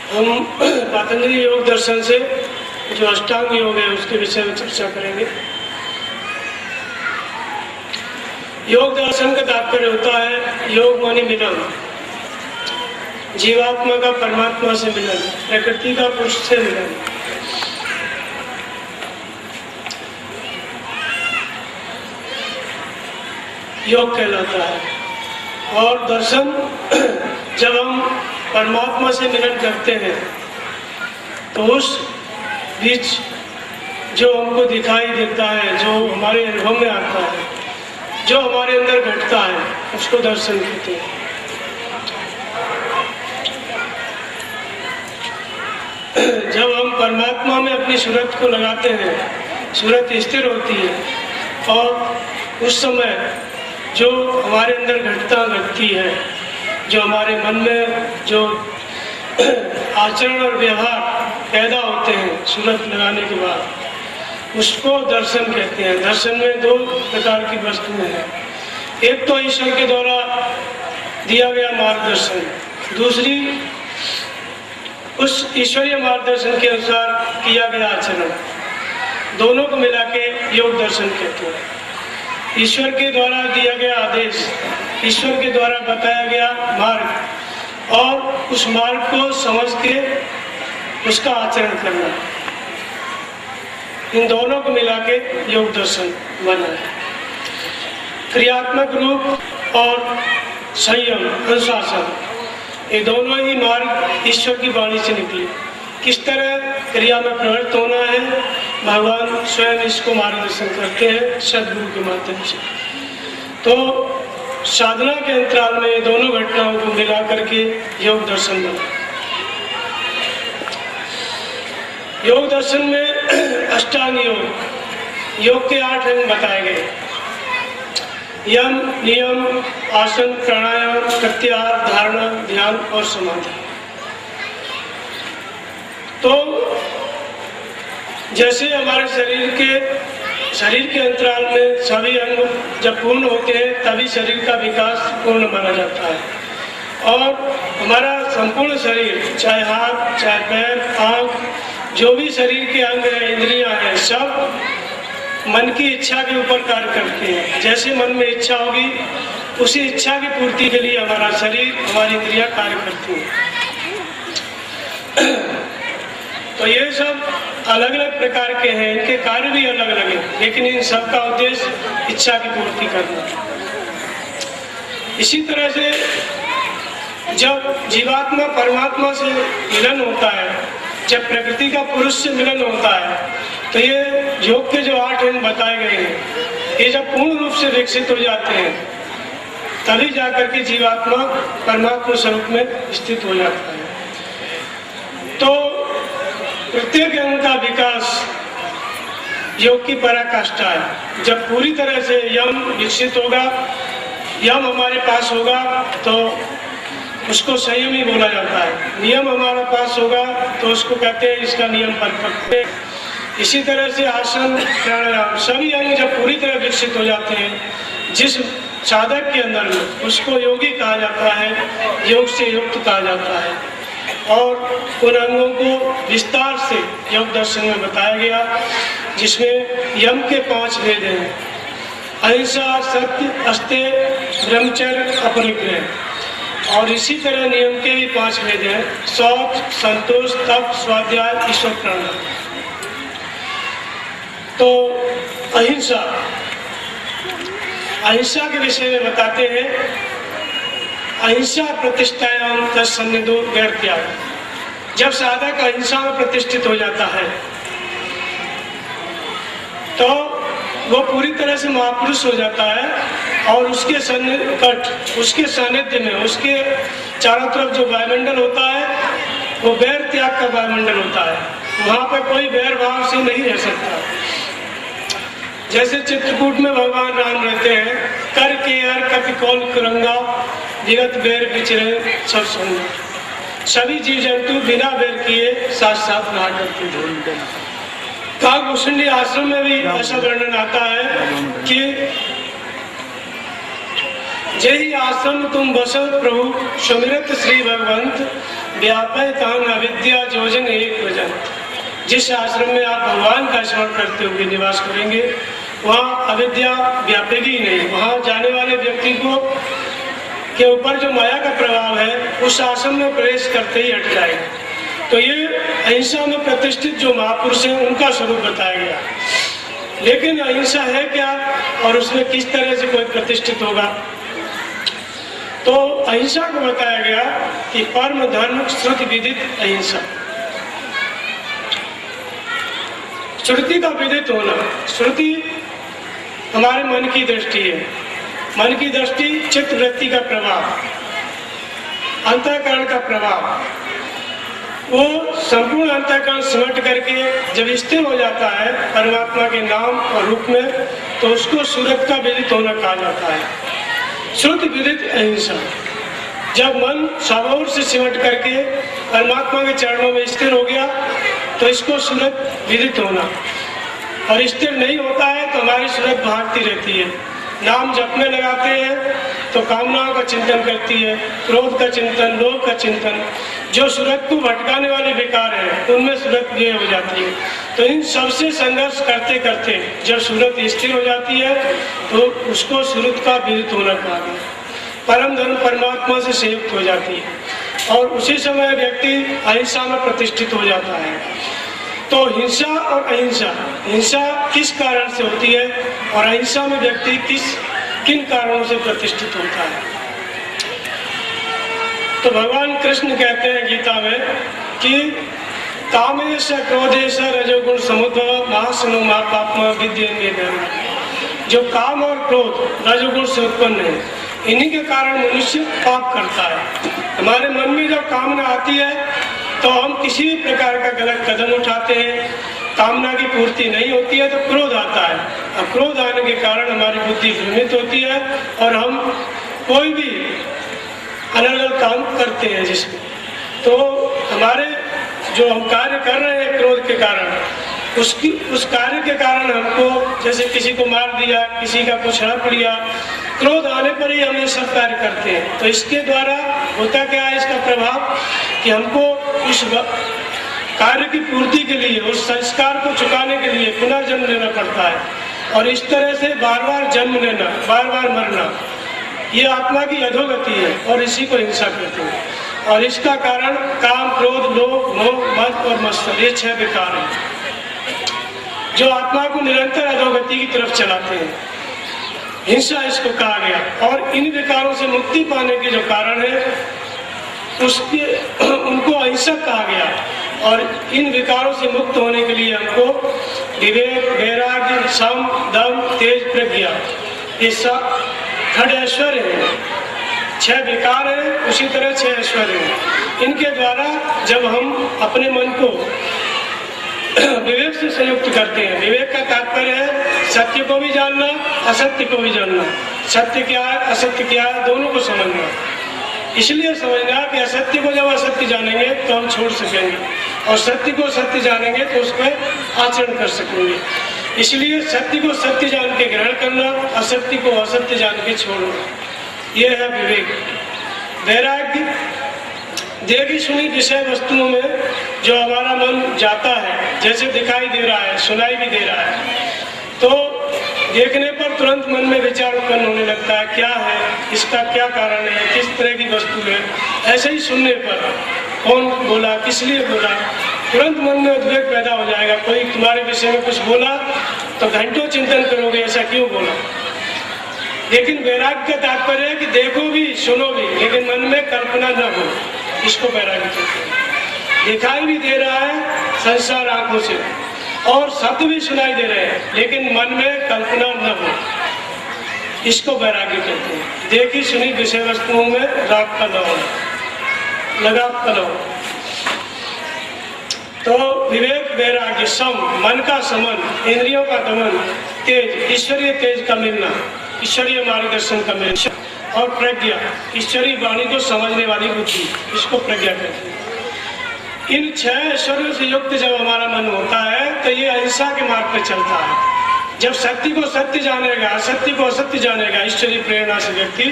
हम पतंजलि योग दर्शन से जो अष्टांग योग है उसके विषय में चर्चा करेंगे। योग दर्शन का तात्पर्य होता है योग माने मिलन, जीवात्मा का परमात्मा से मिलन, प्रकृति का पुरुष से मिलन। योग कहलाता है। और दर्शन जब हम परमात्मा से मिलन करते हैं तो उस बीच जो हमको दिखाई देता है, जो हमारे अनुभव में आता है, जो हमारे अंदर घटता है, उसको दर्शन कहते हैं। जब हम परमात्मा में अपनी सूरत को लगाते हैं, सूरत स्थिर होती है और उस समय जो हमारे अंदर घटती है, जो हमारे मन में जो आचरण और व्यवहार पैदा होते हैं सूरत लगाने के बाद, उसको दर्शन कहते हैं। दर्शन में दो प्रकार की वस्तुएं हैं, एक तो ईश्वर के द्वारा दिया गया मार्गदर्शन, दूसरी उस ईश्वरीय मार्गदर्शन के अनुसार किया गया आचरण। दोनों को मिला के योग दर्शन कहते हैं। ईश्वर के द्वारा दिया गया आदेश, ईश्वर के द्वारा बताया गया मार्ग और उस मार्ग को समझ के उसका आचरण करना, इन दोनों को मिला के योग दर्शन बना है। क्रियात्मक रूप और संयम, अनुशासन, ये दोनों ही मार्ग ईश्वर की वाणी से निकले। किस तरह क्रिया में प्रवृत्त होना है, भगवान स्वयं इसको मार्गदर्शन करते हैं सद्गुरु के माध्यम से। तो साधना के अंतराल में ये दोनों घटनाओं को मिला करके योग दर्शन बना। योग दर्शन में अष्टांग योग के 8 अंग बताए गए। यम, नियम, आसन, प्राणायाम, प्रत्याहार, धारणा, ध्यान और समाधि। तो जैसे हमारे शरीर के अंतराल में सभी अंग जब पूर्ण होते हैं तभी शरीर का विकास पूर्ण माना जाता है। और हमारा संपूर्ण शरीर, चाहे हाथ, चाहे पैर, आँख, जो भी शरीर के अंग हैं, इंद्रियां हैं, सब मन की इच्छा के ऊपर कार्य करते हैं। जैसे मन में इच्छा होगी उसी इच्छा की पूर्ति के लिए हमारा शरीर, हमारी इंद्रियां कार्य करती हैं। तो ये सब अलग अलग प्रकार के हैं, इनके कार्य भी अलग अलग हैं, लेकिन इन सब का उद्देश्य इच्छा की पूर्ति करना। इसी तरह से जब जीवात्मा परमात्मा से मिलन होता है, जब प्रकृति का पुरुष से मिलन होता है, तो ये योग के जो 8 अंग बताए गए हैं, ये जब पूर्ण रूप से विकसित हो जाते हैं तभी जाकर के जीवात्मा परमात्मा स्वरूप में स्थित हो जाता है। तो प्रत्येक अंग का विकास योग की पराकाष्ठा है। जब पूरी तरह से यम विकसित होगा, यम हमारे पास होगा तो उसको संयम ही बोला जाता है। नियम हमारे पास होगा तो उसको कहते हैं इसका नियम परिपक्व है। इसी तरह से आसन, प्राणायाम, सभी अंग जब पूरी तरह विकसित हो जाते हैं जिस साधक के अंदर में, उसको योगी कहा जाता है, योग से युक्त कहा जाता है। और उन अंगों को विस्तार से योग दर्शन में बताया गया, जिसमें यम के 5 भेद हैं: अहिंसा, सत्य, अस्तेय, ब्रह्मचर्य, अपरिग्रह। और इसी तरह नियम के भी 5 भेद हैं: शौच, संतोष, तप, स्वाध्याय, ईश्वर प्रणव। तो अहिंसा के विषय में बताते हैं, अहिंसा प्रतिष्ठायाम तत्सन्निधो वैर त्याग। जब साधक अहिंसा में प्रतिष्ठित हो जाता है तो वो पूरी तरह से महापुरुष हो जाता है। और उसके सन्निकट, उसके सानिध्य में, उसके चारों तरफ जो वायुमंडल होता है वो वैर त्याग का वायुमंडल होता है। वहाँ पर कोई वैर भाव से नहीं रह सकता। जैसे चित्रकूट में भगवान राम रहते हैं, कर के हर कपि कौल कुरंगा, विगत बैर विचरे सब संग। सभी जीव जंतु बिना बैर किए साथ साथ रहा करते थे। काकभूषणी आश्रम में भी ऐसा वर्णन आता है कि जय आश्रम तुम बसो प्रभु सुमिरत श्री भगवंत, व्यापयतान अविद्या योजन एक वजन। जिस आश्रम में आप भगवान का स्मरण करते हुए निवास करेंगे वहाँ अविद्या व्यापेगी ही नहीं। वहाँ जाने वाले व्यक्ति को के ऊपर जो माया का प्रभाव है उस आश्रम में प्रवेश करते ही हट जाएगा। तो ये अहिंसा में प्रतिष्ठित जो महापुरुष हैं उनका स्वरूप बताया गया। लेकिन अहिंसा है क्या और उसमें किस तरह से कोई प्रतिष्ठित होगा? तो अहिंसा को बताया गया कि परम धर्म श्रुति विदित अहिंसा। श्रुति का विदित होना, श्रुति हमारे मन की दृष्टि है। मन की दृष्टि चित्त वृत्ति का प्रभाव, अंतःकरण का प्रभाव, वो संपूर्ण अंतःकरण सिमट करके जब स्थिर हो जाता है परमात्मा के नाम और रूप में, तो उसको सूरत का विदित होना कहा जाता है। श्रुति विदित अहिंसा। जब मन सामोर से सिमट करके परमात्मा के चरणों में स्थिर हो गया तो इसको सूरत विदित होना। और स्थिर नहीं होता है तो हमारी सूरत भागती रहती है। नाम जपने लगाते हैं तो कामनाओं का चिंतन करती है, क्रोध का चिंतन, लोभ का चिंतन, जो सूरत को भटकाने वाले विकार है उनमें सूरत ये हो जाती है। तो इन सबसे संघर्ष करते करते जब सूरत स्थिर हो जाती है तो उसको सूरत का विदित होना कहा गया। परम धर्म परमात्मा से संयुक्त हो जाती है और उसी समय व्यक्ति अहिंसा में प्रतिष्ठित हो जाता है। तो हिंसा और अहिंसा, हिंसा किस कारण से होती है और अहिंसा में व्यक्ति किन कारणों से प्रतिष्ठित होता है? तो भगवान कृष्ण कहते हैं गीता में कि कामेश क्रोधेश रजोगुण समुद्भव महासनो महापाप्मा विद्येन्द्रिय। जो काम और क्रोध रजोगुण से उत्पन्न है, इन्हीं के कारण मनुष्य पाप करता है। हमारे मन में जब कामना आती है तो हम किसी भी प्रकार का गलत कदम उठाते हैं, कामना की पूर्ति नहीं होती है तो क्रोध आता है और क्रोध आने के कारण हमारी बुद्धि भ्रमित होती है और हम कोई भी अलग अलग काम करते हैं जिसमें, तो हमारे जो हम कार्य कर रहे हैं क्रोध के कारण, उस कार्य के कारण हमको जैसे किसी को मार दिया, किसी का कुछ हड़प लिया, क्रोध आने पर ही हम ये सब कार्य करते हैं। तो इसके द्वारा होता क्या है, इसका प्रभाव कि हमको उस कार्य की पूर्ति के लिए, उस संस्कार को चुकाने के लिए पुनः जन्म लेना पड़ता है और इस तरह से बार बार जन्म लेना, बार बार मरना, ये आत्मा की अधोगति है और इसी को हिंसा कहते हैं। और इसका कारण काम, क्रोध, लोभ, मोह, मद और मत्सर, ये 6 विकार हैं जो आत्मा को निरंतर अधोगति की तरफ चलाते हैं। हिंसा इसको कहा गया। और इन विकारों से मुक्ति पाने के जो कारण है उसके उनको अहिंसक कहा गया। और इन विकारों से मुक्त होने के लिए हमको विवेक, वैराग्य, सम, दम, तेज, प्रज्ञा, ये सब खड़ ऐश्वर्य है। 6 विकार है, उसी तरह 6 ऐश्वर्य है। इनके द्वारा जब हम अपने मन को विवेक से संयुक्त करते हैं, विवेक का तात्पर्य है सत्य को भी जानना, असत्य को भी जानना, सत्य क्या है, असत्य क्या है, दोनों को समझना। इसलिए समझना कि असत्य को जब असत्य जानेंगे तो हम छोड़ सकेंगे और सत्य को सत्य जानेंगे तो उस पर आचरण कर सकेंगे। इसलिए सत्य को सत्य जान के ग्रहण करना, असत्य को असत्य जान के छोड़ना, यह है विवेक। वैराग्य देखी सुनी विषय वस्तुओं में जो हमारा मन जाता है, जैसे दिखाई दे रहा है, सुनाई भी दे रहा है, तो देखने पर तुरंत मन में विचार उत्पन्न होने लगता है, क्या है, इसका क्या कारण है, किस तरह की वस्तु है। ऐसे ही सुनने पर कौन बोला, किस लिए बोला, तुरंत मन में उद्वेग पैदा हो जाएगा। कोई तुम्हारे विषय में कुछ बोला तो घंटों चिंतन करोगे, ऐसा क्यों बोला। लेकिन वैराग्य का तात्पर्य है कि देखो भी, सुनो भी, लेकिन मन में कल्पना न हो, इसको वैराग्य कहते हैं। दिखाई भी दे रहा है संसार आंखों से और शब्द भी सुनाई दे रहे हैं, लेकिन मन में कल्पना न हो, इसको वैराग्य कहते हैं। देखी सुनी विषय वस्तुओं में राग का न हो, लगाव का न हो। तो विवेक, वैराग्य, सम, मन का समन, इंद्रियों का दमन, तेज, ईश्वरीय तेज का मिलना, ईश्वरीय मार्गदर्शन का मिलना, और प्रज्ञा, ईश्वरीय वाणी को समझने वाली बुद्धि, इसको प्रज्ञा कहते हैं। इन 6 ऐश्वर्यों से युक्त जब हमारा मन होता है तो ये अहिंसा के मार्ग पर चलता है। जब सत्य को सत्य जानेगा, असत्य को असत्य जानेगा ईश्वरीय प्रेरणा से व्यक्ति,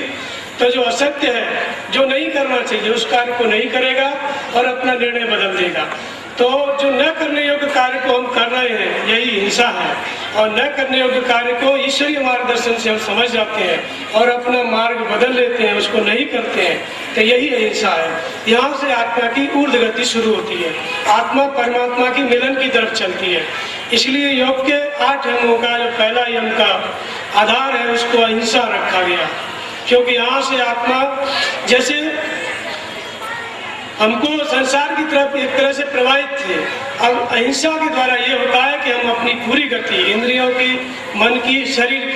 तो जो असत्य है, जो नहीं करना चाहिए, उस कार्य को नहीं करेगा और अपना निर्णय बदल देगा। तो जो न करने योग्य कार्य को हम कर रहे हैं, यही हिंसा है। और न करने योग्य कार्य को ईश्वरीय मार्गदर्शन से हम समझ जाते हैं और अपना मार्ग बदल लेते हैं, उसको नहीं करते हैं, तो यही हिंसा है। यहाँ से आत्मा की ऊर्ध्व गति शुरू होती है, आत्मा परमात्मा की मिलन की तरफ चलती है। इसलिए योग के 8 अंगों का जो पहला यम का आधार है, उसको अहिंसा रखा गया, क्योंकि यहाँ से आत्मा जैसे हमको संसार की तरफ एक तरह से प्रवाहित थे, अब अहिंसा के द्वारा ये होता है कि हम अपनी पूरी गति, इंद्रियों की, मन की, शरीर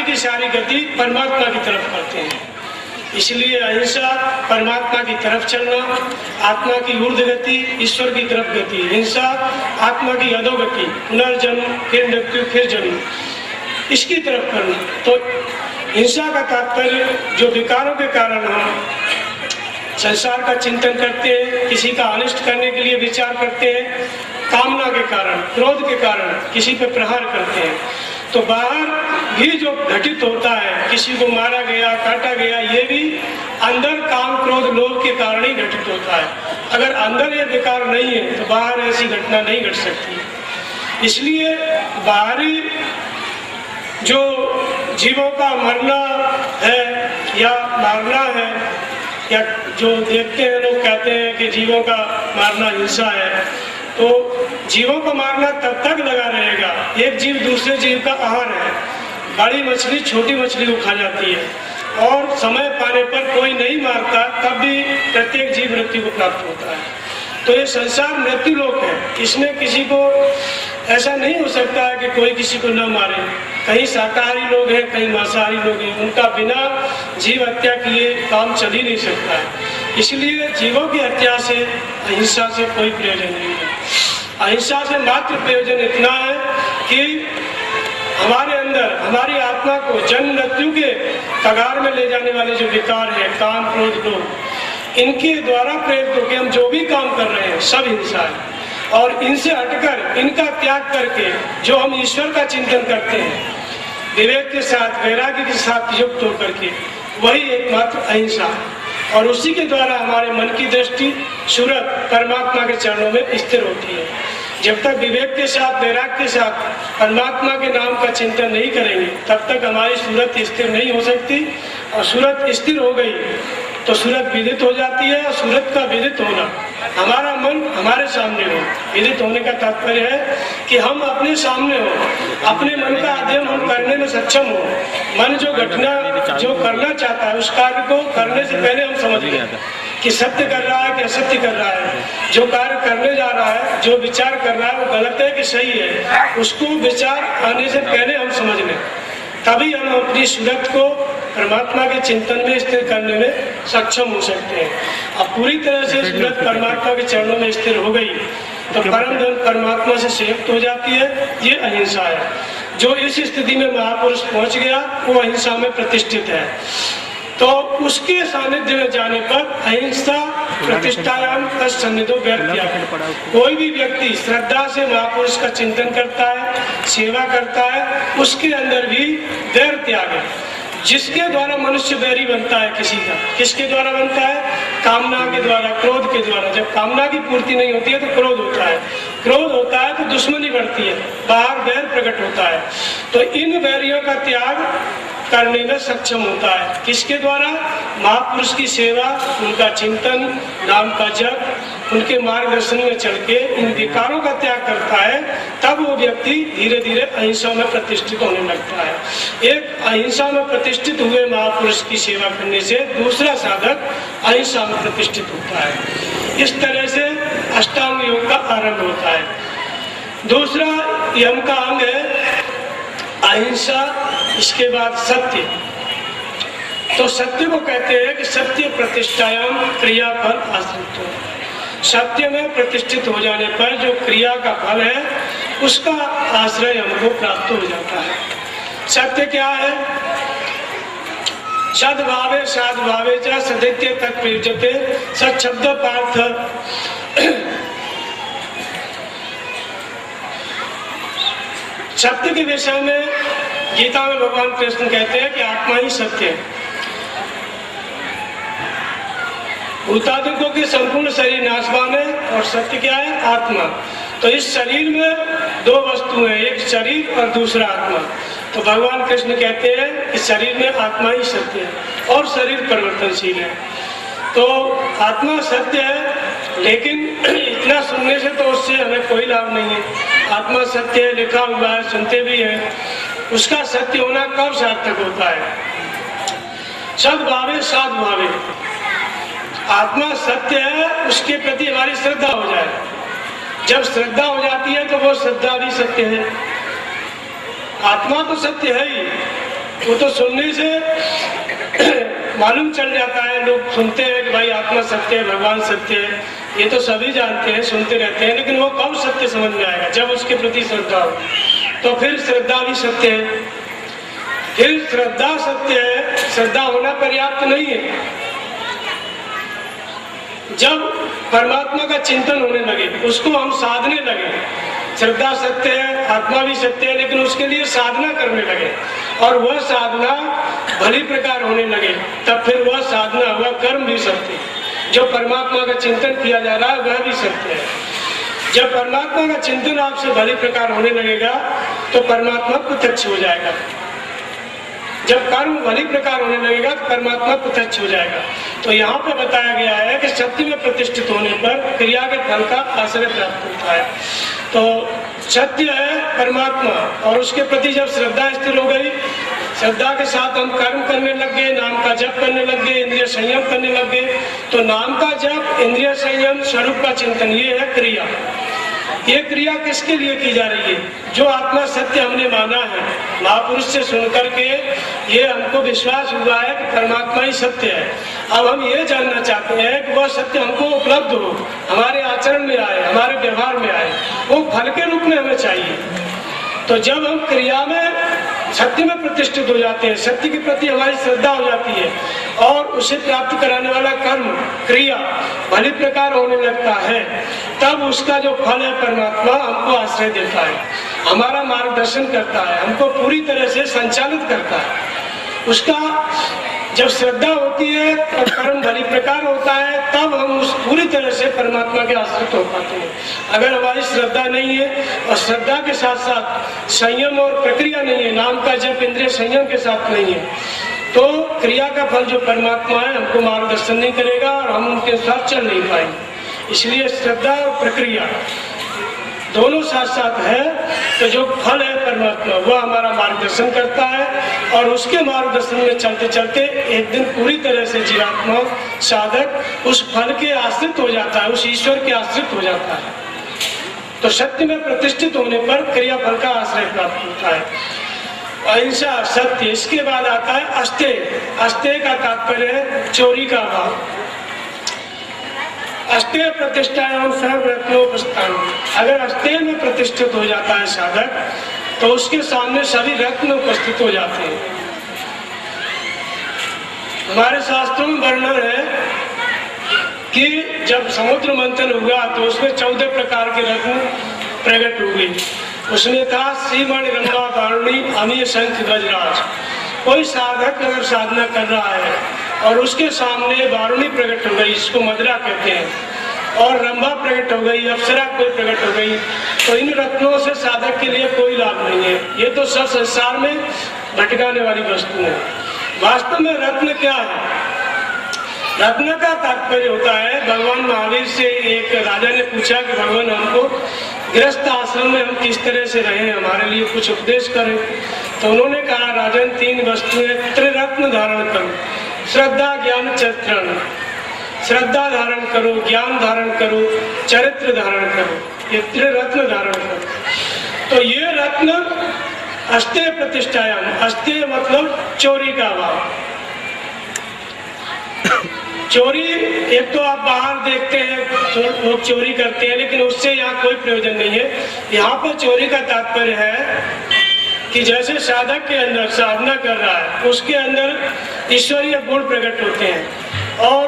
की सारी गति परमात्मा की तरफ करते हैं। इसलिए अहिंसा, परमात्मा की तरफ चलना, आत्मा की ऊर्ध्व गति, ईश्वर की तरफ गति। हिंसा आत्मा की अधोगति, पुनर्जन्म, फिर मृत्यु, फिर जन्म, इसकी तरफ करना। तो हिंसा का तात्पर्य जो विकारों के कारण हम संसार का चिंतन करते हैं, किसी का अनिष्ट करने के लिए विचार करते हैं, कामना के कारण, क्रोध के कारण किसी पे प्रहार करते हैं, तो बाहर भी जो घटित होता है, किसी को मारा गया, काटा गया, ये भी अंदर काम, क्रोध, लोभ के कारण ही घटित होता है। अगर अंदर ये विकार नहीं है तो बाहर ऐसी घटना नहीं घट सकती। इसलिए बाहरी जो जीवों का मरना है या मारना है, या जो देखते हैं लोग कहते हैं कि जीवों का मारना हिंसा है, तो जीवों को मारना तब तक लगा रहेगा, एक जीव दूसरे जीव का आहार है। बड़ी मछली छोटी मछली को खा जाती है, और समय पाने पर कोई नहीं मारता तब भी प्रत्येक जीव मृत्यु को प्राप्त होता है। तो ये संसार मृत्यु लोक है, इसमें किसी को ऐसा नहीं हो सकता है कि कोई किसी को न मारे। कहीं शाकाहारी लोग हैं, कहीं मांसाहारी लोग हैं, उनका बिना जीव हत्या किए काम चल ही नहीं सकता है। इसलिए जीवों की हत्या से, अहिंसा से कोई प्रयोजन नहीं है। अहिंसा से मात्र प्रयोजन इतना है कि हमारे अंदर, हमारी आत्मा को जन्म मृत्यु के कगार में ले जाने वाले जो विकार है, काम, क्रोध, लोभ, इनके द्वारा प्रेरित होकर हम जो भी काम कर रहे हैं सब हिंसा है। और इनसे हटकर, इनका त्याग करके जो हम ईश्वर का चिंतन करते हैं, विवेक के साथ, वैराग्य के साथ युक्त होकर के, वही एकमात्र अहिंसा है। और उसी के द्वारा हमारे मन की दृष्टि, सूरत परमात्मा के चरणों में स्थिर होती है। जब तक विवेक के साथ, वैराग्य के साथ परमात्मा के नाम का चिंतन नहीं करेंगे, तब तक हमारी सूरत स्थिर नहीं हो सकती। और सूरत स्थिर हो गई तो सूरत विदित हो जाती है, और सूरत का विदित होना, हमारा मन हमारे सामने हो। विदित होने का तात्पर्य है कि हम अपने सामने हो, अपने मन का अध्ययन हम करने में सक्षम हो। मन जो घटना, जो करना चाहता है, उस कार्य को करने से पहले हम समझ लें कि सत्य कर रहा है कि असत्य कर रहा है। जो कार्य करने जा रहा है, जो विचार कर रहा है, वो गलत है कि सही है, उसको विचार आने से पहले हम समझ लें, तभी हम अपनी सूरत को परमात्मा के चिंतन में स्थिर करने में सक्षम हो सकते हैं। अब पूरी तरह से सूरत परमात्मा के चरणों में स्थिर हो गई तो परम धन परमात्मा से संयुक्त हो जाती है। ये अहिंसा है। जो इस स्थिति में महापुरुष पहुंच गया वो अहिंसा में प्रतिष्ठित है। तो उसके सानिध्य में जाने पर अहिंसा प्रतिष्ठायाम तत्सन्निधो व्यक्त्या, कोई भी व्यक्ति श्रद्धा से महापुरुष का चिंतन करता है, सेवा करता है, उसके अंदर भी वैर त्याग है। जिसके द्वारा मनुष्य वैरी बनता है किसी का, किसके द्वारा बनता है? कामना के द्वारा, क्रोध के द्वारा। जब कामना की पूर्ति नहीं होती है तो क्रोध होता है, क्रोध होता है तो दुश्मनी बढ़ती है, बाहर वैर प्रकट होता है। तो इन वैरियों का त्याग करने में सक्षम होता है। किसके द्वारा? महापुरुष की सेवा, उनका चिंतन, नाम का जप, उनके मार्गदर्शन में चल के इन विकारों का त्याग करता है, तब वो व्यक्ति धीरे धीरे अहिंसा में प्रतिष्ठित होने लगता है। एक अहिंसा में प्रतिष्ठित हुए महापुरुष की सेवा करने से दूसरा साधक अहिंसा में प्रतिष्ठित होता है। इस तरह से अष्टांग योग का आरंभ होता है। दूसरा यम का अंग है अहिंसा, इसके बाद सत्य। तो सत्य को कहते हैं कि सत्य प्रतिष्ठायाम क्रिया पर आश्रित हो। सत्य में प्रतिष्ठित हो जाने पर जो क्रिया का फल है उसका आश्रय हमको प्राप्त हो जाता है। सत्य क्या है? सद्भावे सद्भावे च सदित्य तत्प्रयुज्यते। सत् शब्द पार्थ सत्य के विषय में गीता में भगवान कृष्ण कहते हैं कि आत्मा ही सत्य है। भूतादिकों के संपूर्ण शरीर नाशवान है और सत्य क्या है? आत्मा। तो इस शरीर में दो वस्तु है, एक शरीर और दूसरा आत्मा। तो भगवान कृष्ण कहते हैं कि शरीर में आत्मा ही सत्य है और शरीर परिवर्तनशील है। तो आत्मा सत्य है, लेकिन इतना सुनने से तो उससे हमें कोई लाभ नहीं है। आत्मा सत्य है, लिखा हुआ है, सुनते भी हैं, उसका सत्य होना कब सार्थक होता है? सद्भावे साधभावे। आत्मा सत्य है, उसके प्रति हमारी श्रद्धा हो जाए। जब श्रद्धा हो जाती है तो वो श्रद्धा भी सत्य है। आत्मा तो सत्य है ही, वो तो सुनने से मालूम चल जाता है। लोग सुनते हैं कि भाई आत्मा सत्य है, भगवान सत्य है, ये तो सभी जानते हैं, सुनते रहते हैं, लेकिन वो कब सत्य समझ में आएगा? जब उसके प्रति श्रद्धा हो। तो फिर श्रद्धा भी सत्य है। फिर श्रद्धा सत्य है, श्रद्धा होना पर्याप्त नहीं है। जब परमात्मा का चिंतन होने लगे, उसको हम साधने लगे, श्रद्धा सत्य है, आत्मा भी सत्य है, लेकिन उसके लिए साधना करने लगे और वह साधना भली प्रकार होने लगे, तब फिर वह साधना, वह कर्म भी सत्य है। जो परमात्मा का चिंतन किया जा रहा है वह भी सत्य है। जब परमात्मा का चिंतन आपसे भली प्रकार होने लगेगा तो परमात्मा प्रत्यक्ष हो जाएगा। जब कर्म भली प्रकार होने लगेगा तो परमात्मा प्रत्यक्ष हो जाएगा। तो यहाँ पे बताया गया है कि सत्य में प्रतिष्ठित होने पर क्रिया के फल का आश्रय प्राप्त होता है। तो सत्य है परमात्मा, और उसके प्रति जब श्रद्धा स्थिर हो गई, श्रद्धा के साथ हम कर्म करने लग गए, नाम का जप करने लग गए, इंद्रिय संयम करने लग गए। तो नाम का जप, इंद्रिय संयम, स्वरूप का चिंतन, ये है क्रिया। ये क्रिया किसके लिए की जा रही है? जो आत्मा सत्य हमने माना है, महापुरुष से सुन करके ये हमको विश्वास हुआ है कि परमात्मा ही सत्य है। अब हम ये जानना चाहते हैं कि वह सत्य हमको उपलब्ध हो, हमारे आचरण में आए, हमारे व्यवहार में आए, वो फल के रूप में हमें चाहिए। तो जब हम क्रिया में सत्य में प्रतिष्ठित हो जाते हैं, सत्य के प्रति हमारी श्रद्धा हो जाती है और उसे प्राप्त कराने वाला कर्म, क्रिया भली प्रकार होने लगता है, तब उसका जो फल है परमात्मा हमको आश्रय देता है, हमारा मार्गदर्शन करता है, हमको पूरी तरह से संचालित करता है। उसका जब श्रद्धा होती है और कर्म भली प्रकार होता है, तब हम उस पूरी तरह से परमात्मा के आश्रित हो पाते हैं। अगर हमारी श्रद्धा नहीं है और श्रद्धा के साथ साथ संयम और प्रक्रिया नहीं है, नाम का जप इंद्रिय संयम के साथ नहीं है, तो क्रिया का फल जो परमात्मा है हमको मार्गदर्शन नहीं करेगा और हम उनके साथ चल नहीं पाएंगे। इसलिए श्रद्धा और प्रक्रिया दोनों साथ साथ है, तो जो फल है परमात्मा वह हमारा मार्गदर्शन करता है और उसके मार्गदर्शन में चलते चलते एक दिन पूरी तरह से जीवात्मा, साधक उस फल के आश्रित हो जाता है, उस ईश्वर के आश्रित हो जाता है। तो सत्य में प्रतिष्ठित होने पर क्रिया फल का आश्रय प्राप्त होता है। अहिंसा, सत्य, इसके बाद आता है अस्तेय। अस्तेय का तात्पर्य है चोरी का भाव। अस्तेय प्रतिष्ठायाम सर्वरत्नोपस्थान। अगर अस्तेय में प्रतिष्ठित हो जाता है साधक, तो उसके सामने सभी रत्न उपस्थित हो जाते हैं। हमारे शास्त्रों में वर्णन है कि जब समुद्र मंथन हुआ तो उसमें 14 प्रकार के रत्न प्रकट हुए। उसमें था श्रीमणि, रंभा, वारुणी, अमीय, शंख, गजराज। कोई साधक अगर साधना कर रहा है और उसके सामने वारुणी प्रकट हो गई, इसको मदरा कहते हैं, और रंभा प्रकट हो गई, अप्सरा कोई प्रकट हो गई, तो इन रत्नों से साधक के लिए कोई लाभ नहीं है। ये तो सब संसार में भटकाने वाली वस्तु है। वास्तव में रत्न क्या है? रत्न का तात्पर्य होता है, भगवान महावीर से एक राजा ने पूछा कि भगवान हमको गृहस्थ आश्रम में हम किस तरह से रहें, हमारे लिए कुछ उपदेश करें। तो उन्होंने कहा, राजन 3 वस्तुएं त्रिरत्न धारण करो, श्रद्धा, ज्ञान, चरित्र। श्रद्धा धारण करो, ज्ञान धारण करो, चरित्र धारण करो, ये त्रिरत्न धारण करो। तो ये रत्न अस्तेय प्रतिष्ठायाम। अस्तेय मतलब चोरी का भाव। चोरी, एक तो आप बाहर देखते हैं लोग चोरी करते हैं, लेकिन उससे यहाँ कोई प्रयोजन नहीं है। यहाँ पर चोरी का तात्पर्य है कि जैसे साधक के अंदर साधना कर रहा है, उसके अंदर ईश्वरीय गुण प्रकट होते हैं और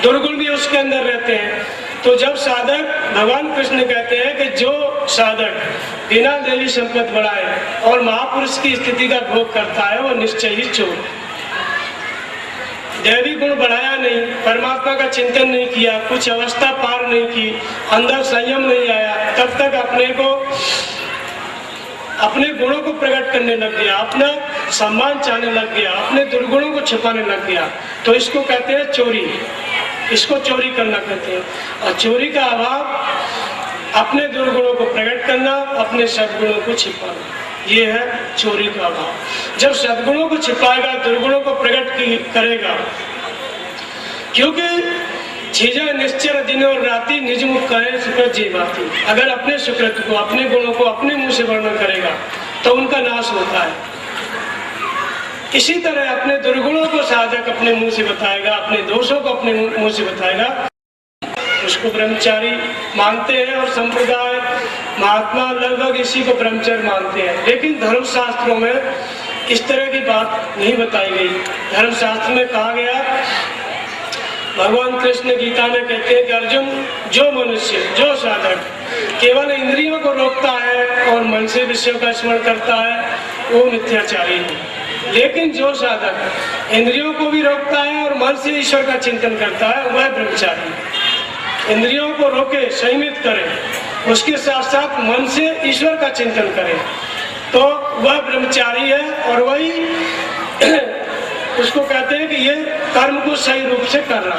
दुर्गुण भी उसके अंदर रहते हैं। तो जब साधक, भगवान कृष्ण कहते हैं कि जो साधक बिना देवी संपत्ति बढ़ाए और महापुरुष की स्थिति का भोग करता है, वो निश्चय ही चोर। दैवी गुण बढ़ाया नहीं, परमात्मा का चिंतन नहीं किया, कुछ अवस्था पार नहीं की, अंदर संयम नहीं आया, तब तक अपने गुणों को प्रकट करने लग गया, अपना सम्मान चाहने लग गया, अपने दुर्गुणों को छिपाने लग गया, तो इसको कहते हैं चोरी। इसको चोरी करना कहते हैं। और चोरी का अभाव अपने दुर्गुणों को प्रकट करना, अपने सद्गुणों को छिपाना, ये है चोरी का अभाव। जब सद्गुणों को छिपाएगा, दुर्गुणों को प्रकट करेगा, क्योंकि चीजें निश्चर दिन और राति निज मुख कहे सुकृत जीवाती। अगर अपने सुकृत को, अपने गुणों को अपने मुंह से वर्णन करेगा तो उनका नाश होता है। इसी तरह अपने दुर्गुणों को साधक अपने मुंह से बताएगा, अपने दोषों को अपने मुंह से बताएगा, उसको ब्रह्मचारी मानते हैं। और संप्रदाय महात्मा लगभग इसी को ब्रह्मचर्य मानते हैं। लेकिन धर्मशास्त्रों में इस तरह की बात नहीं बताई गई। धर्मशास्त्र में कहा गया, भगवान कृष्ण गीता में कहते हैं कि अर्जुन, जो मनुष्य, जो साधक केवल इंद्रियों को रोकता है और मन से विषयों का स्मरण करता है, वो मिथ्याचारी है। लेकिन जो साधक इंद्रियों को भी रोकता है और मन से ईश्वर का चिंतन करता है, वह ब्रह्मचारी है। इंद्रियों को रोके, संयमित करे, उसके साथ साथ मन से ईश्वर का चिंतन करे, तो वह ब्रह्मचारी है। और वही उसको कहते हैं कि ये कर्म को सही रूप से करना।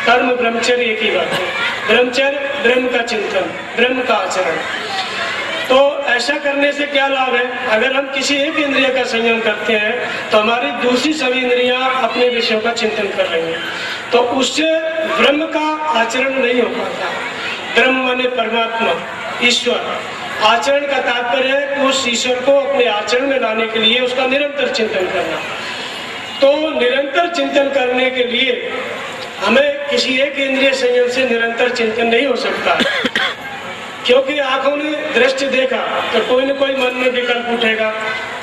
कर्म ब्रह्मचर्य एक ही बात है। ब्रह्मचर्य ब्रह्म का चिंतन, ब्रह्म का आचरण। तो ऐसा करने से क्या लाभ है? अगर हम किसी एक इंद्रिय का संयम करते हैं तो हमारी दूसरी सभी इंद्रियां अपने विषयों का चिंतन कर रही हैं, तो उससे ब्रह्म का आचरण नहीं हो पाता। ब्रह्म माने परमात्मा, ईश्वर। आचरण का तात्पर्य है कि उस ईश्वर को अपने आचरण में लाने के लिए उसका निरंतर चिंतन करना। तो निरंतर चिंतन करने के लिए हमें किसी एक इंद्रिय संयम से निरंतर चिंतन नहीं हो सकता, क्योंकि आंखों ने दृश्य देखा तो कोई न कोई मन में विकल्प उठेगा,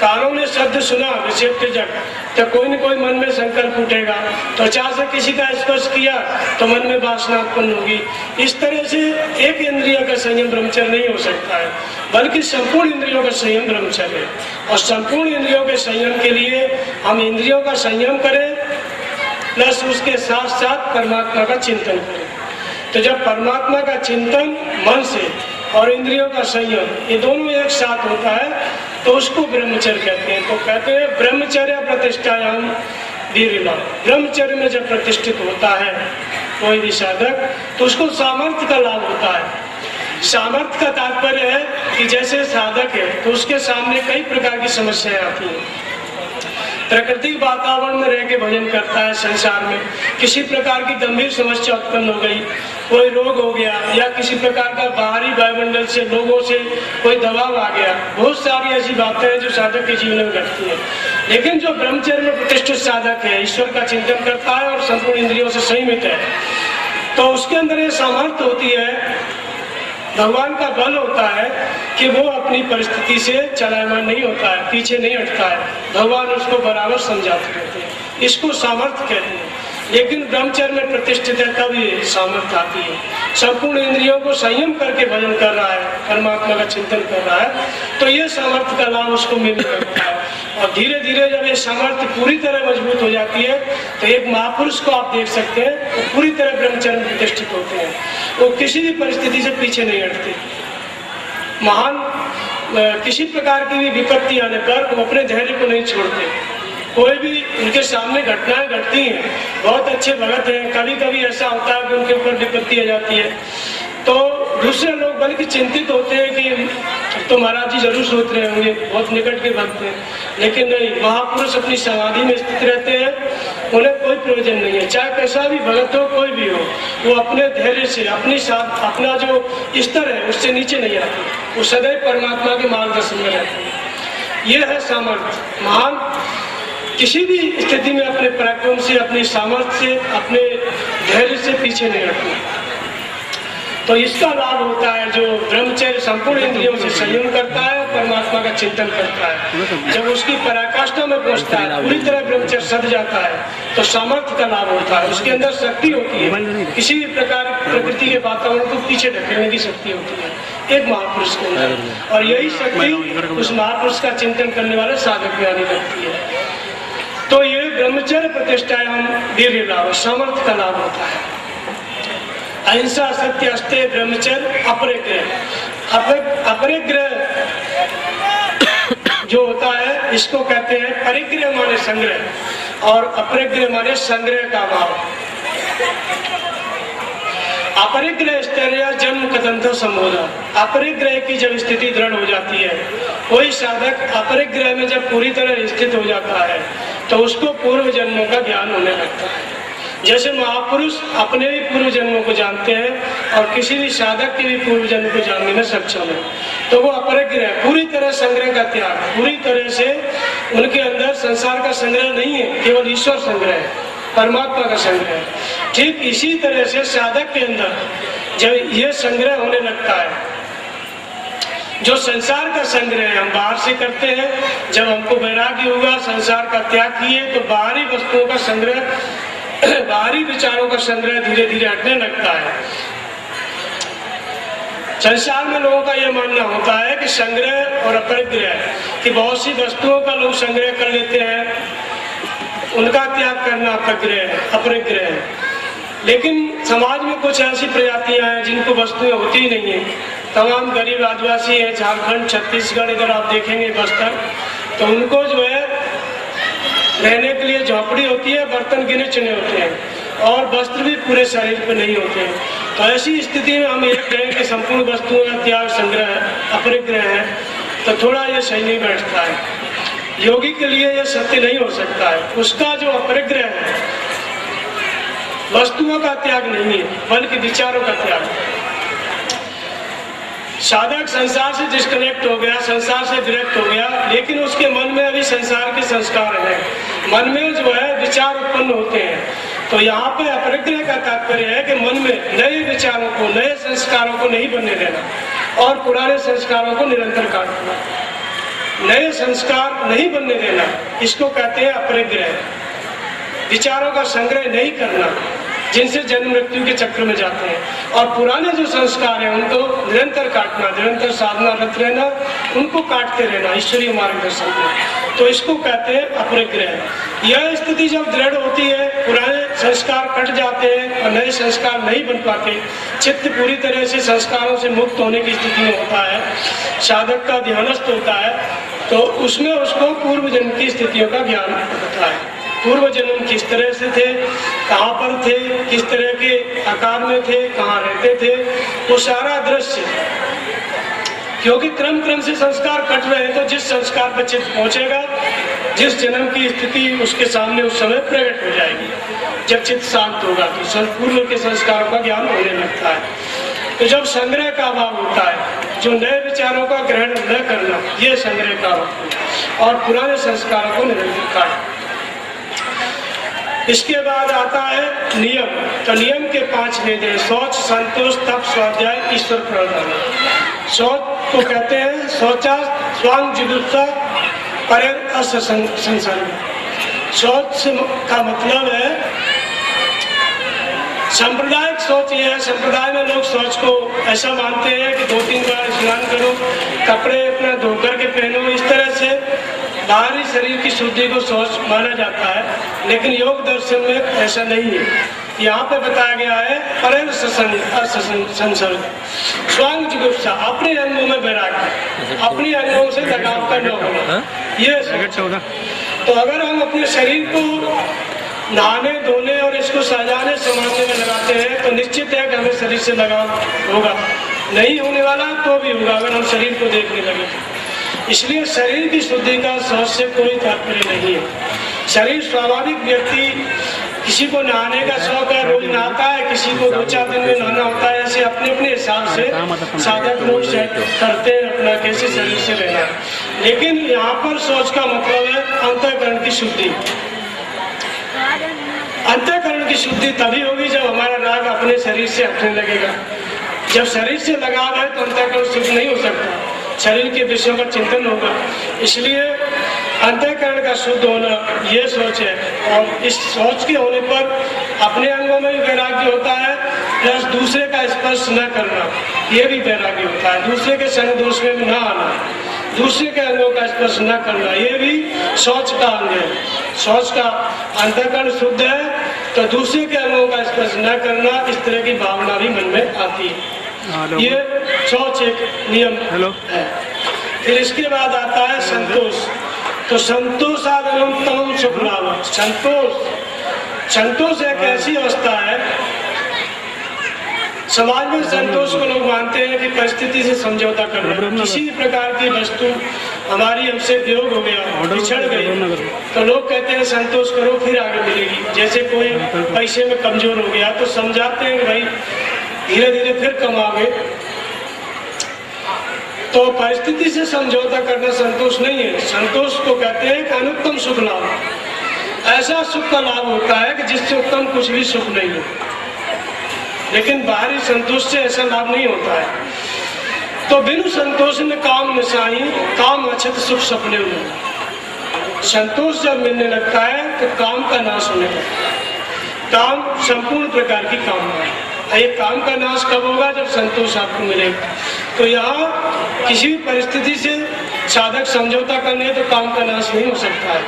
कानों ने शब्द सुना विषय जग तो कोई न कोई मन में संकल्प उठेगा, त्वचा से किसी का स्पर्श किया तो मन में वासना उत्पन्न होगी। इस तरह से एक इंद्रिय का संयम ब्रह्मचर्य नहीं हो सकता है, बल्कि संपूर्ण इंद्रियों का संयम ब्रह्मचर्य है। और संपूर्ण इंद्रियों के संयम के लिए हम इंद्रियों का संयम करें प्लस उसके साथ साथ परमात्मा का चिंतन करें। तो जब परमात्मा का चिंतन मन से और इंद्रियों का संयम, ये दोनों एक साथ होता है, तो उसको ब्रह्मचर्य कहते हैं। तो कहते हैं ब्रह्मचर्य प्रतिष्ठायाम वीरिला। ब्रह्मचर्य में जब प्रतिष्ठित होता है कोई भी साधक, तो उसको सामर्थ्य का लाभ होता है। सामर्थ्य का तात्पर्य है कि जैसे साधक है तो उसके सामने कई प्रकार की समस्याएं आती हैं। प्राकृतिक वातावरण में रह के भजन करता है, संसार में किसी प्रकार की गंभीर समस्या उत्पन्न हो गई, कोई रोग हो गया या किसी प्रकार का बाहरी वायुमंडल से, लोगों से कोई दबाव आ गया, बहुत सारी ऐसी बातें हैं जो साधक के जीवन में घटती है। लेकिन जो ब्रह्मचर्य में प्रतिष्ठित साधक है, ईश्वर का चिंतन करता है और संपूर्ण इंद्रियों से संयमित है, तो उसके अंदर ये सामर्थ्य होती है, भगवान का बल होता है कि वो अपनी परिस्थिति से चलायमान नहीं होता है, पीछे नहीं हटता है, भगवान उसको बराबर समझाते रहते हैं। इसको सामर्थ्य कहते हैं। लेकिन ब्रह्मचर्य में प्रतिष्ठित है तब ये सामर्थ्य आती है। संपूर्ण इंद्रियों को संयम करके भजन कर रहा है, परमात्मा का चिंतन कर रहा है, तो ये सामर्थ्य का लाभ उसको मिलने लगता है। और धीरे धीरे जब ये सामर्थ्य पूरी तरह मजबूत हो जाती है तो एक महापुरुष को आप देख सकते हैं, वो पूरी तरह ब्रह्मचर्य में प्रतिष्ठित होते हैं, वो किसी भी परिस्थिति से पीछे नहीं हटते। महान किसी प्रकार की भी विपत्ति आने पर वो अपने धैर्य को नहीं छोड़ते। कोई भी उनके सामने घटनाएं घटती हैं, बहुत अच्छे भगत हैं, कभी कभी ऐसा होता है कि उनके ऊपर विपत्ति आ जाती है, तो दूसरे लोग बल्कि चिंतित होते हैं कि तो महाराज जी जरूर सोच रहे होंगे, बहुत निकट के भक्त हैं। लेकिन नहीं, महापुरुष अपनी समाधि में स्थित रहते हैं, उन्हें कोई प्रयोजन नहीं है, चाहे कैसा भी भगत हो, कोई भी हो, वो अपने धैर्य से अपनी साथ अपना जो स्तर है उससे नीचे नहीं आते, वो सदैव परमात्मा के मार्गदर्शन में रहते हैं। ये है सामर्थ्य। महान किसी भी स्थिति में अपने पराक्रम से, अपनी सामर्थ्य से, अपने धैर्य से पीछे नहीं हटते। तो इसका लाभ होता है जो ब्रह्मचर्य संपूर्ण इंद्रियों से संयम करता है, परमात्मा का चिंतन करता है। जब उसकी पराकाष्ठा में पहुंचता है, पूरी तरह ब्रह्मचर्य सध जाता है, तो सामर्थ्य का लाभ होता है। उसके अंदर शक्ति होती है, किसी भी प्रकार प्रकृति के वातावरण को पीछे ढकेलने की शक्ति होती है एक महापुरुष के अंदर, और यही शक्ति उस महापुरुष का चिंतन करने वाले साधक में आने लगती है। तो ये ब्रह्मचर्य ब्रह्मचर्य प्रतिष्ठायाम वीर्य लाभ, सामर्थ्य का लाभ होता है। अहिंसा, सत्य, अस्तेय, ब्रह्मचर्य, अपरिग्रह। अपरिग्रह जो होता है इसको कहते हैं परिग्रह माने संग्रह, और अपरिग्रह माने संग्रह का भाव। अपरिग्रह स्थैर्य जन्म कथंतो संबोधन। अपरिग्रह की जब स्थिति दृढ़ हो जाती है, कोई साधक अपरिग्रह में जब पूरी तरह स्थित हो जाता है तो उसको पूर्व जन्मों का ज्ञान होने लगता है। जैसे महापुरुष अपने भी पूर्व जन्मों को जानते हैं और किसी भी साधक के भी पूर्व जन्म को जानने में सक्षम है, तो वो अपरिग्रह, पूरी तरह संग्रह का त्याग, पूरी तरह से उनके अंदर संसार का संग्रह नहीं है, केवल ईश्वर संग्रह है, परमात्मा का संग्रह है। ठीक इसी तरह से साधक के अंदर जब ये संग्रह होने लगता है, जो संसार का संग्रह हम बाहर से करते हैं, जब हमको वैराग्य होगा, संसार का त्याग किए, तो बाहरी वस्तुओं का संग्रह, बाहरी विचारों का संग्रह धीरे धीरे हटने लगता है। संसार में लोगों का यह मानना होता है कि संग्रह और अपरिग्रह, कि बहुत सी वस्तुओं का लोग संग्रह कर लेते हैं, उनका त्याग करना अपरिग्रह है। लेकिन समाज में कुछ ऐसी प्रजातियां हैं जिनको वस्तुएं होती ही नहीं है। तमाम गरीब आदिवासी हैं, झारखंड, छत्तीसगढ़, इधर आप देखेंगे बस्तर, तो उनको जो है रहने के लिए झोपड़ी होती है, बर्तन गिने चुने होते हैं और वस्त्र भी पूरे शरीर पे नहीं होते हैं। तो ऐसी स्थिति में हम ये कहें कि संपूर्ण वस्तुओं का त्याग संग्रह है, अपरिग्रह है, तो थोड़ा ये सही नहीं बैठता है। योगी के लिए यह सत्य नहीं हो सकता है। उसका जो अपरिग्रह है वस्तुओं का त्याग नहीं है, बल्कि विचारों का त्याग है। साधक संसार से डिस्कनेक्ट हो गया, संसार से विरक्त हो गया, लेकिन उसके मन में अभी संसार के संस्कार हैं, मन में जो है विचार उत्पन्न होते हैं। तो यहाँ पे अपरिग्रह का तात्पर्य है कि मन में नए विचारों को, नए संस्कारों को नहीं बनने देना और पुराने संस्कारों को निरंतर काटना। नए संस्कार नहीं बनने देना, इसको कहते हैं अपरिग्रह। विचारों का संग्रह नहीं करना जिनसे जन्म मृत्यु के चक्र में जाते हैं, और पुराने जो संस्कार हैं उनको निरंतर काटना, निरंतर साधना रत रहना, उनको काटते रहना ईश्वरीय मार्गदर्शन में, तो इसको कहते हैं अपरिग्रह। यह स्थिति जब दृढ़ होती है, पुराने संस्कार कट जाते हैं और नए संस्कार नहीं बन पाते, चित्त पूरी तरह से संस्कारों से मुक्त होने की स्थिति में होता है, साधक का ध्यानस्थ होता है, तो उसमें उसको पूर्व जन्म की स्थितियों का ज्ञान होता है। पूर्व जन्म किस तरह से थे, कहाँ पर थे, किस तरह के आकार में थे, कहाँ रहते थे, वो सारा दृश्य, क्योंकि क्रम क्रम से संस्कार कट रहे हैं, तो जिस संस्कार पर चित्त पहुंचेगा, जिस जन्म की स्थिति उसके सामने उस समय प्रकट हो जाएगी। जब चित्त शांत होगा तो पूर्व के संस्कारों का ज्ञान होने लगता है। तो जब संग्रह का अभाव होता है, जो नए विचारों का ग्रहण न करना, ये संग्रह का अभाव है, और पुराने संस्कारों को निरंतर काटना। इसके बाद आता है नियम। तो नियम के 5 वेद हैं: शौच, संतोष, तप, स्वाध्याय, ईश्वर प्रणिधान। शौच को कहते हैं शौचा स्वांग जुगुप्सा परेर असंसर्ग। शौच का मतलब है सांप्रदायिक सोच। ये है, संप्रदाय में लोग सोच को ऐसा मानते हैं कि 2-3 बार स्नान करो, कपड़े अपना धोकर के पहनो, इस तरह से बाहरी शरीर की शुद्धि को सोच माना जाता है। लेकिन योग दर्शन में ऐसा नहीं है। यहाँ पे बताया गया है परेर संसर्ग, स्वांग जुगुप्सा, अपने अंगों में वैराग्य, अपने अंगों से लगाव का न होना। ये तो अगर हम अपने शरीर को नहाने धोने और इसको सजाने संभालने में लगाते हैं तो निश्चित है कि हमें शरीर से लगाव होगा। नहीं होने वाला तो भी होगा अगर हम शरीर को देखने लगे। इसलिए शरीर की शुद्धि का शौच से कोई तात्पर्य नहीं है। शरीर स्वाभाविक व्यक्ति, किसी को नहाने का शौक है, रोज नहाता है, किसी को 2-4 दिन में नहाना होता है, ऐसे अपने अपने हिसाब से साधक लोग सेट करते हैं अपना कैसे शरीर से रहना। लेकिन यहाँ पर शौच का मतलब है अंतःकरण की शुद्धि। अंतःकरण की शुद्धि तभी होगी जब हमारा राग अपने शरीर से हटने लगेगा। जब शरीर से लगाव है तो अंतःकरण शुद्ध नहीं हो सकता, शरीर के विषयों का चिंतन होगा। इसलिए अंतःकरण का शुद्ध होना ये सोच है, और इस सोच के होने पर अपने अंगों में भी वैराग्य होता है, प्लस दूसरे का स्पर्श न करना ये भी वैराग्य होता है, दूसरे के संग दोष में न आना दूसरे के अंगों का स्पर्श न करना, ये भी शौच का अंग है। शौच का अंतःकरण शुद्ध है तो दूसरे के अंगों का स्पर्श न करना, इस तरह की भावना भी मन में आती है। ये शौच एक नियम है। फिर इसके बाद आता है संतोष। तो संतोषादनम तमम सुख लाभ। संतोष एक ऐसी अवस्था है, समाज में संतोष को लोग मानते हैं कि परिस्थिति से समझौता करना। किसी प्रकार की वस्तु हमारी हमसे वियोग हो गया, बिछड़ गई, तो लोग कहते हैं संतोष करो फिर आगे मिलेगी। जैसे कोई पैसे में कमजोर हो गया तो समझाते हैं कि भाई धीरे धीरे फिर कमाओगे। तो परिस्थिति से समझौता करना संतोष नहीं है। संतोष को कहते हैं कि अनुत्तम सुख लाभ। ऐसा सुख का लाभ होता है कि जिससे उत्तम कुछ भी सुख नहीं हो। लेकिन बाहरी संतोष से ऐसा लाभ नहीं होता है। तो बिनु संतोष में काम नशाई, काम अछत सुख सपने में। संतोष जब मिलने लगता है तो काम का नाश होने लगता है। काम संपूर्ण प्रकार की कामना है। ये काम का नाश कब होगा? जब संतोष आपको मिलेगा। तो यहाँ किसी भी परिस्थिति से साधक समझौता करने तो काम का नाश नहीं हो सकता है।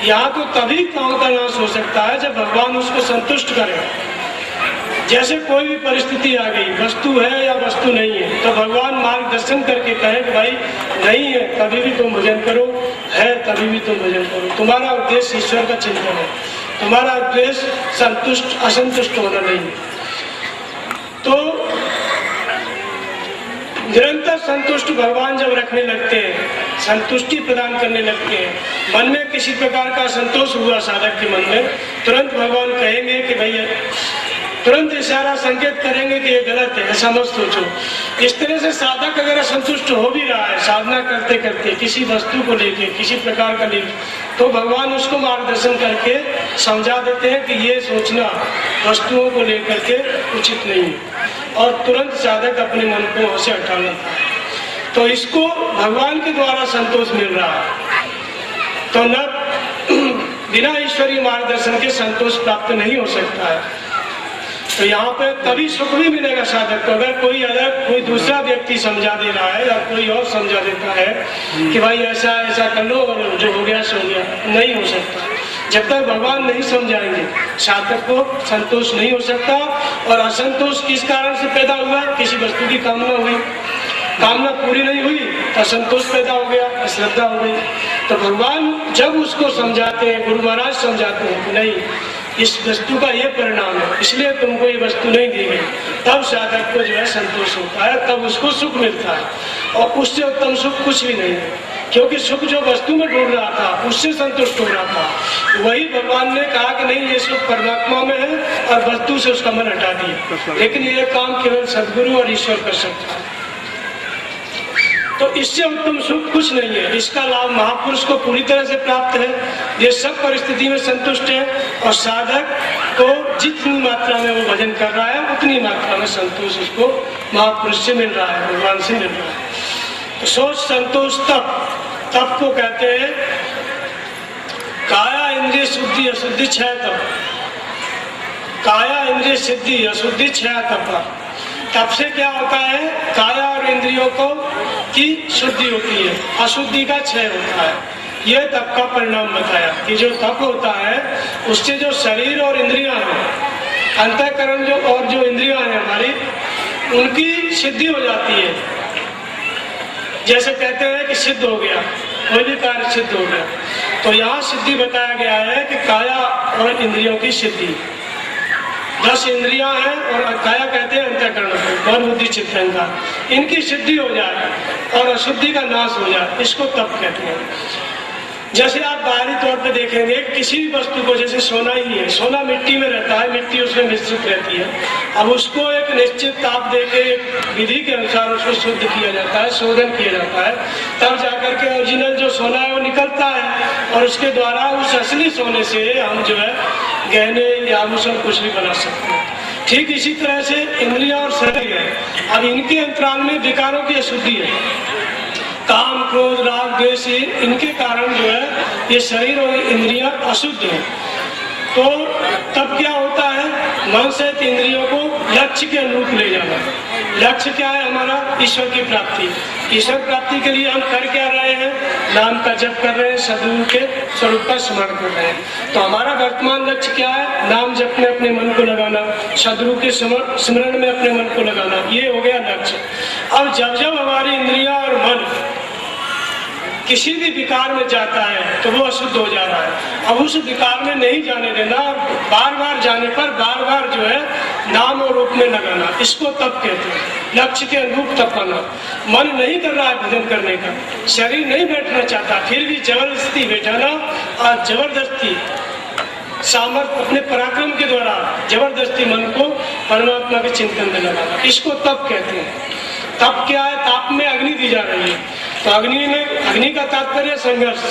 यहाँ तो तभी काम का नाश हो सकता है जब भगवान उसको संतुष्ट करे। जैसे कोई भी परिस्थिति आ गई, वस्तु है या वस्तु नहीं है, तो भगवान मार्गदर्शन करके कहे कि भाई नहीं है तभी भी तुम भजन करो, है तभी भी तुम भजन करो। तुम्हारा उद्देश्य ईश्वर का चिंतन है, तुम्हारा उद्देश्य संतुष्ट असंतुष्ट होना नहीं है। तो निरंतर संतुष्ट भगवान जब रखने लगते हैं, संतुष्टि प्रदान करने लगते हैं, मन में किसी प्रकार का संतोष हुआ साधक के मन में, तुरंत भगवान कहेंगे कि भैया, तुरंत इशारा संकेत करेंगे कि ये गलत है, ऐसा मत सोचो। इस तरह से साधक अगर असंतुष्ट हो भी रहा है साधना करते करते किसी वस्तु को लेके, किसी प्रकार का लेके, तो भगवान उसको मार्गदर्शन करके समझा देते हैं कि ये सोचना वस्तुओं को लेकर के उचित नहीं है, और तुरंत साधक अपने मन को वहां से हटा लेता है। तो इसको भगवान के द्वारा संतोष मिल रहा है। तो न बिना ईश्वरीय मार्गदर्शन के संतोष प्राप्त नहीं हो सकता है। तो यहाँ पे तभी सुख भी मिलेगा साधक को। अगर कोई दूसरा व्यक्ति समझा दे रहा है या कोई और समझा देता है कि भाई ऐसा ऐसा कर लो और जो हो गया सो गया, नहीं हो सकता। जब तक भगवान नहीं समझाएंगे साधक को संतोष नहीं हो सकता। और असंतोष किस कारण से पैदा हुआ? किसी वस्तु की कामना हुई, कामना पूरी नहीं हुई तो असंतोष पैदा हो गया, अश्रद्धा हो गई। तो भगवान जब उसको समझाते हैं, गुरु महाराज समझाते हैं कि नहीं इस वस्तु का ये परिणाम है, इसलिए तुमको ये वस्तु नहीं दी गई, तब साधक को जो है संतोष होता है, तब उसको सुख मिलता है। और उससे उत्तम सुख कुछ भी नहीं है, क्योंकि सुख जो वस्तु में ढूंढ रहा था उससे संतुष्ट हो रहा था। वही भगवान ने कहा कि नहीं ये सुख परमात्मा में है, और वस्तु से उसका मन हटा दिया। लेकिन ये काम केवल सदगुरु और ईश्वर कर सकता है। तो इससे उत्तम सुख कुछ नहीं है। इसका लाभ महापुरुष को पूरी तरह से प्राप्त है। ये सब परिस्थिति में संतुष्ट है, और साधक को जितनी मात्रा में वो भजन कर रहा है उतनी मात्रा में संतोष उसको महापुरुष से मिल रहा है, भगवान से मिल रहा है। तो सोच संतोष तप को कहते हैं काया इंद्रिय शुद्धि अशुद्धि क्षय तप। काया इंद्रिय सिद्धि अशुद्धि क्षय तप। तप से क्या होता है? काया और इंद्रियों को की शुद्धि होती है, अशुद्धि का क्षय होता है। यह तप का परिणाम बताया कि जो तप होता है उससे जो शरीर और इंद्रियां हैं, अंतःकरण जो इंद्रियां हैं हमारी, उनकी सिद्धि हो जाती है। जैसे कहते हैं कि सिद्ध हो गया, कोई भी कार्य सिद्ध हो गया। तो यहाँ सिद्धि बताया गया है कि काया और इंद्रियों की सिद्धि। 10 इंद्रियां हैं और काया कहते हैं अंतःकरण को, मन बुद्धि चित्त अहंकार, इनकी सिद्धि हो जाए और अशुद्धि का नाश हो जाए, इसको तप कहते हैं। जैसे आप बाहरी तौर पे देखेंगे किसी भी वस्तु को, जैसे सोना ही है, सोना मिट्टी में रहता है, मिट्टी उसमें मिश्रित रहती है। अब उसको एक निश्चित ताप देके विधि के अनुसार उसको शुद्ध किया जाता है, शोधन किया जाता है, तब जाकर के ओरिजिनल जो सोना है वो निकलता है, और उसके द्वारा उस असली सोने से हम जो है गहने या आभूषण कुछ भी बना सकते हैं। ठीक इसी तरह से इंद्रियां और शरीर है, अब इनके अंतराल में विकारों की अशुद्धि है, काम क्रोध राग द्वेष, इनके कारण जो है ये शरीर और इंद्रियां अशुद्ध हैं। तो तब क्या होता है? मन से इंद्रियों को लक्ष्य के अनुरूप ले जाना। लक्ष्य क्या है हमारा? ईश्वर की प्राप्ति। ईश्वर प्राप्ति के लिए हम कर क्या रहे हैं? नाम का जप कर रहे हैं, सद्गुरु के स्वरूप का स्मरण कर रहे हैं। तो हमारा वर्तमान लक्ष्य क्या है? नाम जप में अपने मन को लगाना, सद्गुरु के स्मरण में अपने मन को लगाना, ये हो गया लक्ष्य। अब जब जब हमारी इंद्रियां और मन किसी भी विकार में जाता है तो वो अशुद्ध हो जा रहा है। अब उस विकार में नहीं जाने देना, बार बार जाने पर बार बार जो है नाम और रूप में लगाना, इसको तप कहते हैं। लक्ष्य के अनुरूप तप करना। मन नहीं कर रहा है भजन करने का, शरीर नहीं बैठना चाहता, फिर भी जबरदस्ती बैठाना और जबरदस्ती सामर्थ्य अपने पराक्रम के द्वारा जबरदस्ती मन को परमात्मा के चिंतन में लगाना, इसको तप कहते हैं। तप क्या है? ताप में अग्नि दी जा रही है। तो अग्नि का तात्पर्य संघर्ष।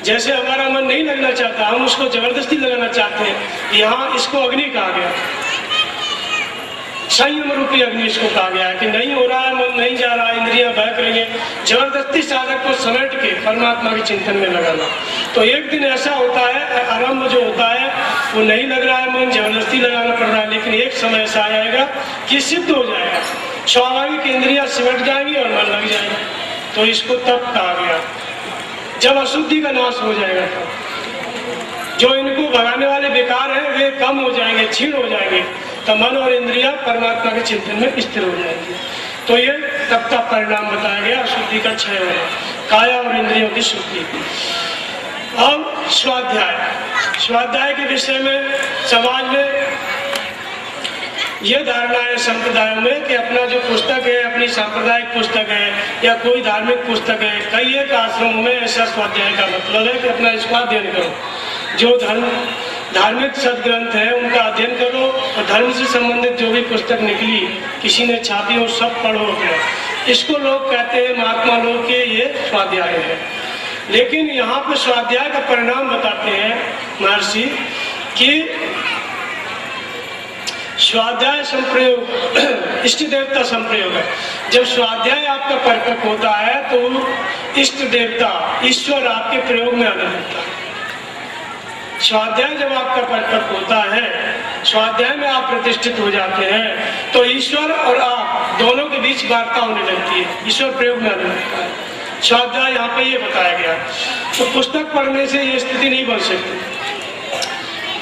जैसे हमारा मन नहीं लगना चाहता, हम उसको जबरदस्ती लगाना चाहते हैं, यहाँ इसको अग्नि कहा गया। संयम रूपी अग्नि इसको कहा गया है कि नहीं हो रहा है, मन नहीं जा रहा है, इंद्रियां बहक रही है, जबरदस्ती साधक को समेट के परमात्मा के चिंतन में लगाना। तो एक दिन ऐसा होता है, आरंभ जो होता है वो नहीं लग रहा है, मन जबरदस्ती लगाना पड़ रहा है, लेकिन एक समय ऐसा आ जाएगा कि सिद्ध हो जाएगा, स्वाभाविक इंद्रियां सिमट जाएंगी और मन लग जाएगा। तो इसको तप कहा गया। जब अशुद्धि का नाश हो जाएगा तो जो इनको भगाने वाले बेकार हैं वे कम हो जाएंगे, क्षीण हो जाएंगे, तो मन और इंद्रियां परमात्मा के चिंतन में स्थिर हो जाएंगी। तो ये तप का परिणाम बताया गया, अशुद्धि का क्षय होगा, काया और इंद्रियों की शुद्धि। अब स्वाध्याय के विषय में समाज में ये धारणा है संप्रदायों में कि अपना जो पुस्तक है, अपनी सांप्रदायिक पुस्तक है या कोई धार्मिक पुस्तक है, कई एक आश्रमों में ऐसा स्वाध्याय का मतलब है कि अपना इसका अध्ययन करो, जो धार्मिक सदग्रंथ है उनका अध्ययन करो और धर्म से संबंधित जो भी पुस्तक निकली किसी ने छापी हो सब पढ़ो अपना। इसको लोग कहते हैं, महात्मा लोग के ये स्वाध्याय है। लेकिन यहाँ पे स्वाध्याय का परिणाम बताते हैं महर्षि कि स्वाध्याय संप्रयोग इष्ट देवता संप्रयोग है। जब स्वाध्याय आपका परिपक्व होता है तो इष्ट देवता ईश्वर आपके प्रयोग में आने लगता है। स्वाध्याय जब आपका परिपक्व होता है, स्वाध्याय में आप प्रतिष्ठित हो जाते हैं, तो ईश्वर और आप दोनों के बीच वार्ता होने लगती है, ईश्वर प्रयोग में आने लगता है। स्वाध्याय यहाँ पे ये बताया गया। तो पुस्तक पढ़ने से ये स्थिति नहीं बन सकती।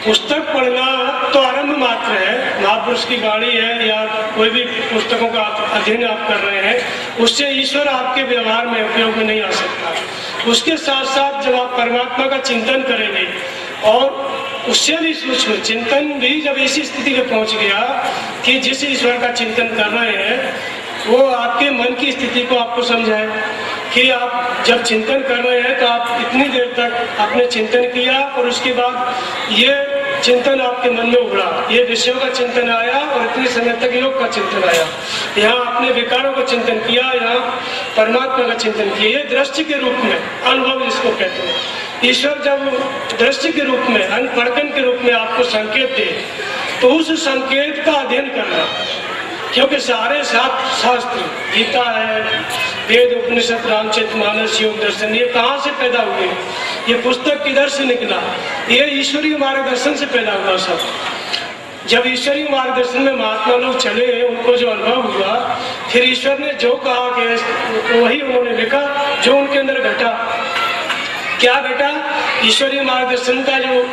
पुस्तक पढ़ना तो आरंभ मात्र है, महापुरुष की गाड़ी है या कोई भी पुस्तकों का अध्ययन आप कर रहे हैं, उससे ईश्वर आपके व्यवहार में उपयोग में नहीं आ सकता। उसके साथ साथ जब आप परमात्मा का चिंतन करेंगे और उससे भी सूक्ष्म चिंतन भी जब इसी स्थिति में पहुंच गया कि जिस ईश्वर का चिंतन कर रहे हैं वो आपके मन की स्थिति को आपको समझाए कि आप जब चिंतन कर रहे हैं तो आप इतनी देर तक आपने चिंतन किया और उसके बाद ये चिंतन आपके मन में उभरा, ये विषयों का चिंतन आया और इतने समय तक योग का चिंतन आया, यहाँ आपने विकारों का चिंतन किया, यहाँ परमात्मा का चिंतन किया। ये दृष्टि के रूप में अनुभव जिसको कहते हैं। ईश्वर जब दृष्टि के रूप में अनपढ़कन के रूप में आपको संकेत दे तो उस संकेत का अध्ययन करना, क्योंकि सारे शास्त्र गीता है, वेद उपनिषद रामचरितमानस योग दर्शन ये कहाँ से पैदा हुए? ये पुस्तक किधर से निकला? ये ईश्वरीय मार्गदर्शन से पैदा हुआ सब। जब ईश्वरीय मार्गदर्शन में महात्मा लोग चले, उनको जो अनुभव हुआ, फिर ईश्वर ने जो कहा कि वही उन्होंने लिखा, जो उनके अंदर घटा। क्या घटा? ईश्वरीय मार्गदर्शन का जो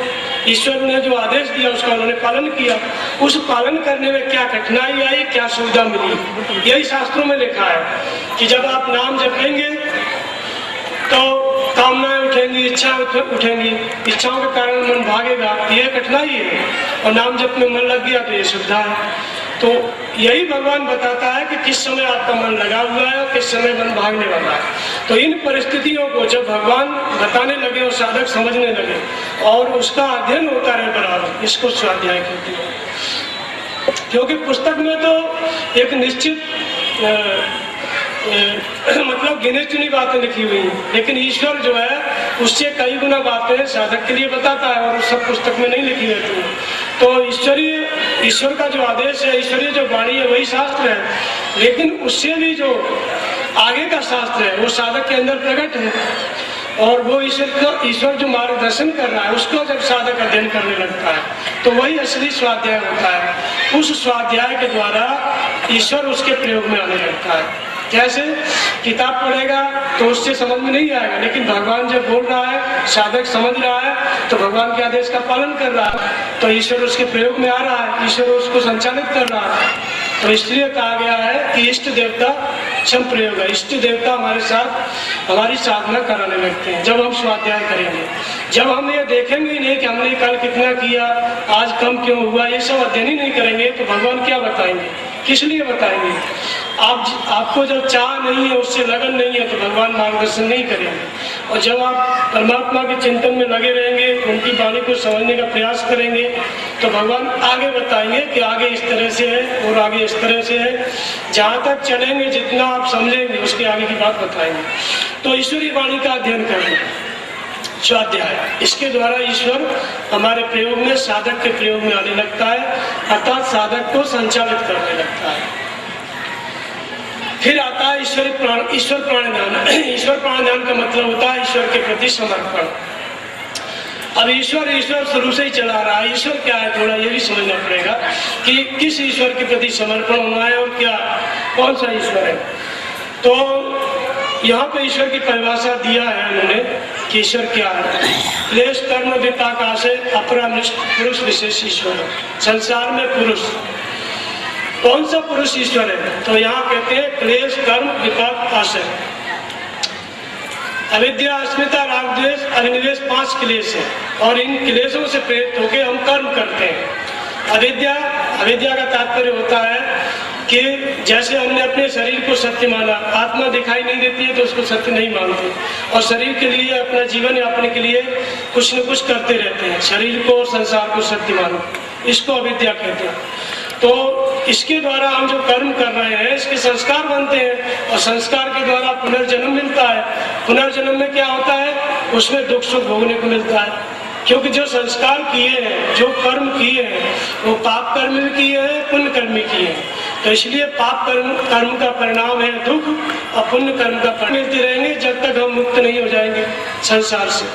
ईश्वर ने जो आदेश दिया उसका उन्होंने पालन किया। उस पालन करने में क्या कठिनाई आई, क्या सुविधा मिली, यही शास्त्रों में लिखा है कि जब आप नाम जपेंगे तो कामनाएं उठेंगी, इच्छाएं उठेंगी, इच्छाओं के कारण मन भागेगा, यह कठिनाई है। और नाम जप में मन लग गया तो ये सुविधा है। तो यही भगवान बताता है कि किस समय आपका मन लगा हुआ है और किस समय मन भागने वाला है। तो इन परिस्थितियों को जब भगवान बताने लगे और साधक समझने लगे और उसका अध्ययन होता रहे बराबर, इसको स्वाध्याय कहते हैं। क्योंकि पुस्तक में तो एक निश्चित मतलब गिने चुनी बातें लिखी हुई हैं, लेकिन ईश्वर जो है उससे कई गुना बातें साधक के लिए बताता है और सब पुस्तक में नहीं लिखी रहती है। तो ईश्वर का जो आदेश है, ईश्वरीय जो वाणी है वही शास्त्र है, लेकिन उससे भी जो आगे का शास्त्र है वो साधक के अंदर प्रकट है। और वो ईश्वर जो मार्गदर्शन कर रहा है उसको जब साधक अध्ययन करने लगता है तो वही असली स्वाध्याय होता है। उस स्वाध्याय के द्वारा ईश्वर उसके प्रयोग में आने लगता है। कैसे? किताब पढ़ेगा तो उससे समझ में नहीं आएगा, लेकिन भगवान जब बोल रहा है, साधक समझ रहा है, तो भगवान के आदेश का पालन कर रहा है, तो ईश्वर उसके प्रयोग में आ रहा है, ईश्वर उसको संचालित कर रहा है। तो इसलिए कहा गया है कि इष्ट देवता क्षम प्रयोग है। इष्ट देवता हमारे साथ हमारी साधना कराने लगते हैं जब हम स्वाध्याय करेंगे। जब हम ये देखेंगे नहीं कि हमने कल कितना किया, आज कम क्यों हुआ, ये सब अध्ययन ही नहीं करेंगे, तो भगवान क्या बताएंगे, किस लिए बताएंगे? आपको जब चाह नहीं है, उससे लगन नहीं है, तो भगवान मार्गदर्शन नहीं करेंगे। और जब आप परमात्मा के चिंतन में लगे रहेंगे, उनकी वाणी को समझने का प्रयास करेंगे, तो भगवान आगे बताएंगे कि आगे इस तरह से है और आगे इस तरह से है। जहाँ तक चलेंगे, जितना आप समझेंगे, उसके आगे की बात बताएंगे। तो ईश्वरी वाणी का अध्ययन करना स्वाध्याय, इसके द्वारा ईश्वर हमारे प्रयोग में, साधक के प्रयोग में आने लगता है, अर्थात साधक को संचालित करने लगता है। फिर आता है ईश्वर प्राणिधान। ईश्वर प्राणिधान का मतलब होता है ईश्वर के प्रति समर्पण। अब ईश्वर शुरू से ही चला रहा है। ईश्वर क्या है, थोड़ा ये भी समझना पड़ेगा कि किस ईश्वर के प्रति समर्पण होना है और क्या, कौन सा ईश्वर है। तो यहाँ पे ईश्वर की परिभाषा दिया है उन्होंने कि ईश्वर क्या है। क्लेश कर्म विपाक आशय अपरामृष्ट पुरुष विशेष ईश्वर है। संसार में पुरुष, कौन सा पुरुष ईश्वर है? तो यहाँ कहते हैं क्लेश कर्म विपाक आशय। अविद्या, अस्मिता, राग, द्वेष, अभिनिवेश 5 क्लेश है, और इन क्लेशों से प्रेरित होकर हम कर्म करते हैं। अविद्या का तात्पर्य होता है कि जैसे हमने अपने शरीर को सत्य माना, आत्मा दिखाई नहीं देती है तो उसको सत्य नहीं मानते, और शरीर के लिए, अपना जीवन यापन के लिए कुछ न कुछ करते रहते हैं, शरीर को और संसार को सत्य मानो, इसको अविद्या कहते हैं। तो इसके द्वारा हम जो कर्म कर रहे हैं, इसके संस्कार बनते हैं, और संस्कार के द्वारा पुनर्जन्म मिलता है। पुनर्जन्म में क्या होता है, उसमें दुख सुख भोगने को मिलता है, क्योंकि जो संस्कार किए हैं, जो कर्म किए हैं, वो पाप कर्म भी किए हैं, पुण्य कर्म भी किए हैं। तो इसलिए पाप कर्म का परिणाम है दुख, और पुण्य कर्म का परिणाम मिलते रहेंगे जब तक हम मुक्त नहीं हो जाएंगे संसार से।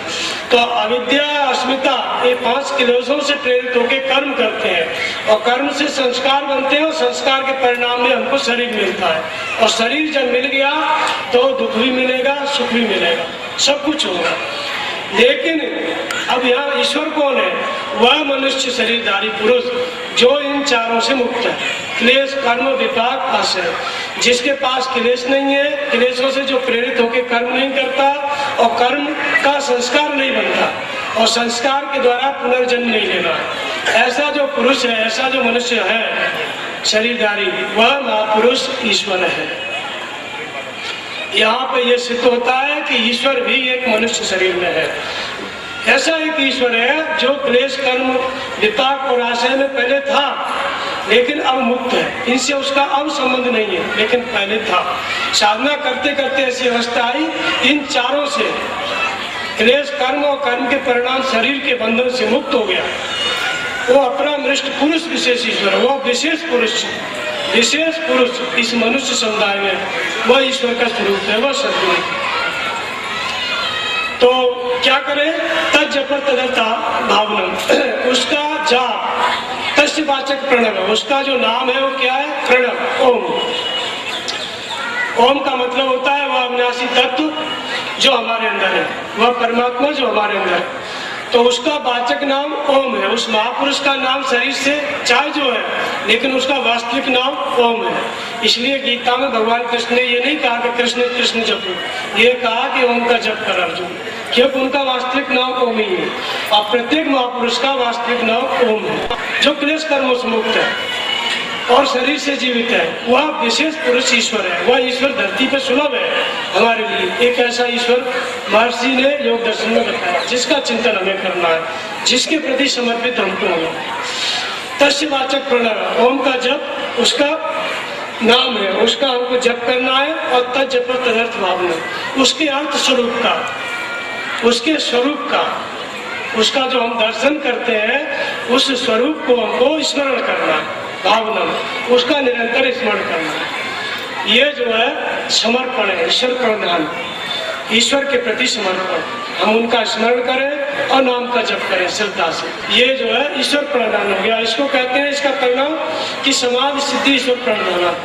तो अविद्या, अस्मिता, ये 5 क्लेशों से प्रेरित होकर कर्म करते हैं, और कर्म से संस्कार बनते हैं, और संस्कार के परिणाम में हमको शरीर मिलता है। और शरीर जब मिल गया तो दुख भी मिलेगा, सुख भी मिलेगा, सब कुछ होगा। लेकिन अब यहाँ ईश्वर कौन है? वह मनुष्य शरीरधारी पुरुष जो इन चारों से मुक्त है। क्लेश कर्म विपाक आशय, जिसके पास क्लेश नहीं है, क्लेशों से जो प्रेरित होकर कर्म नहीं करता, और कर्म का संस्कार नहीं बनता, और संस्कार के द्वारा पुनर्जन्म नहीं लेना है, ऐसा जो पुरुष है, ऐसा जो मनुष्य है शरीरधारी, वह महापुरुष ईश्वर है। यहाँ पे यह सिद्ध होता है कि ईश्वर भी एक मनुष्य शरीर में है। ऐसा एक ईश्वर है जो क्लेश कर्म विपाक और आशय में पहले था, लेकिन अब मुक्त है, इनसे उसका अब संबंध नहीं है, लेकिन पहले था। साधना करते करते ऐसी अवस्था आई, इन चारों से, क्लेश कर्म और कर्म के परिणाम शरीर के बंधन से मुक्त हो गया। वो अपरामृष्ट पुरुष विशेष ईश्वर है, वो विशेष पुरुष इस मनुष्य समुदाय में, वह ईश्वर का स्वरूप है, वह सद्गुरु। तो क्या करे? तज्जपर तदर्था भावनम, उसका जाप, तस्वाचक प्रणव, उसका जो नाम है वो क्या है? प्रणव, ओम। ओम का मतलब होता है वह अविनाशी तत्व जो हमारे अंदर है, वह परमात्मा जो हमारे अंदर है। तो उसका वाचक नाम ओम है। उस महापुरुष का नाम शरीर से चाहे जो है, लेकिन उसका वास्तविक नाम ओम है। इसलिए गीता में भगवान कृष्ण ने ये नहीं कहा कि कृष्ण कृष्ण जपो, ये कहा कि ओम का जप कर अर्जुन, क्योंकि उनका वास्तविक नाम ओम ही है। और प्रत्येक महापुरुष का वास्तविक नाम ओम है, जो क्लेश कर्मों से मुक्त है और शरीर से जीवित है। वह विशेष पुरुष ईश्वर है। वह ईश्वर धरती पे सुलभ है हमारे लिए। एक ऐसा ईश्वर महर्षि ने योग दर्शन में बताया, जिसका चिंतन हमें करना है, जिसके प्रति समर्पित हमको होना है। तस्वाचक प्रणव, ओम का जप उसका नाम है, उसका हमको जप करना है। और तज्जप तदर्थ भावना, उसके अर्थ स्वरूप का, उसके स्वरूप का, उसका जो हम दर्शन करते हैं, उस स्वरूप को हमको स्मरण करना है। भावना, उसका निरंतर स्मरण करना है। ये जो है समर्पण है, ईश्वर प्रणिधान, ईश्वर के प्रति समर्पण। हम उनका स्मरण करें और नाम का जप करें श्रद्धा से। ये जो है ईश्वर प्रणिधान हो गया। इसको कहते हैं, इसका परिणाम कि समाधि सिद्धि ईश्वर प्रणिधान,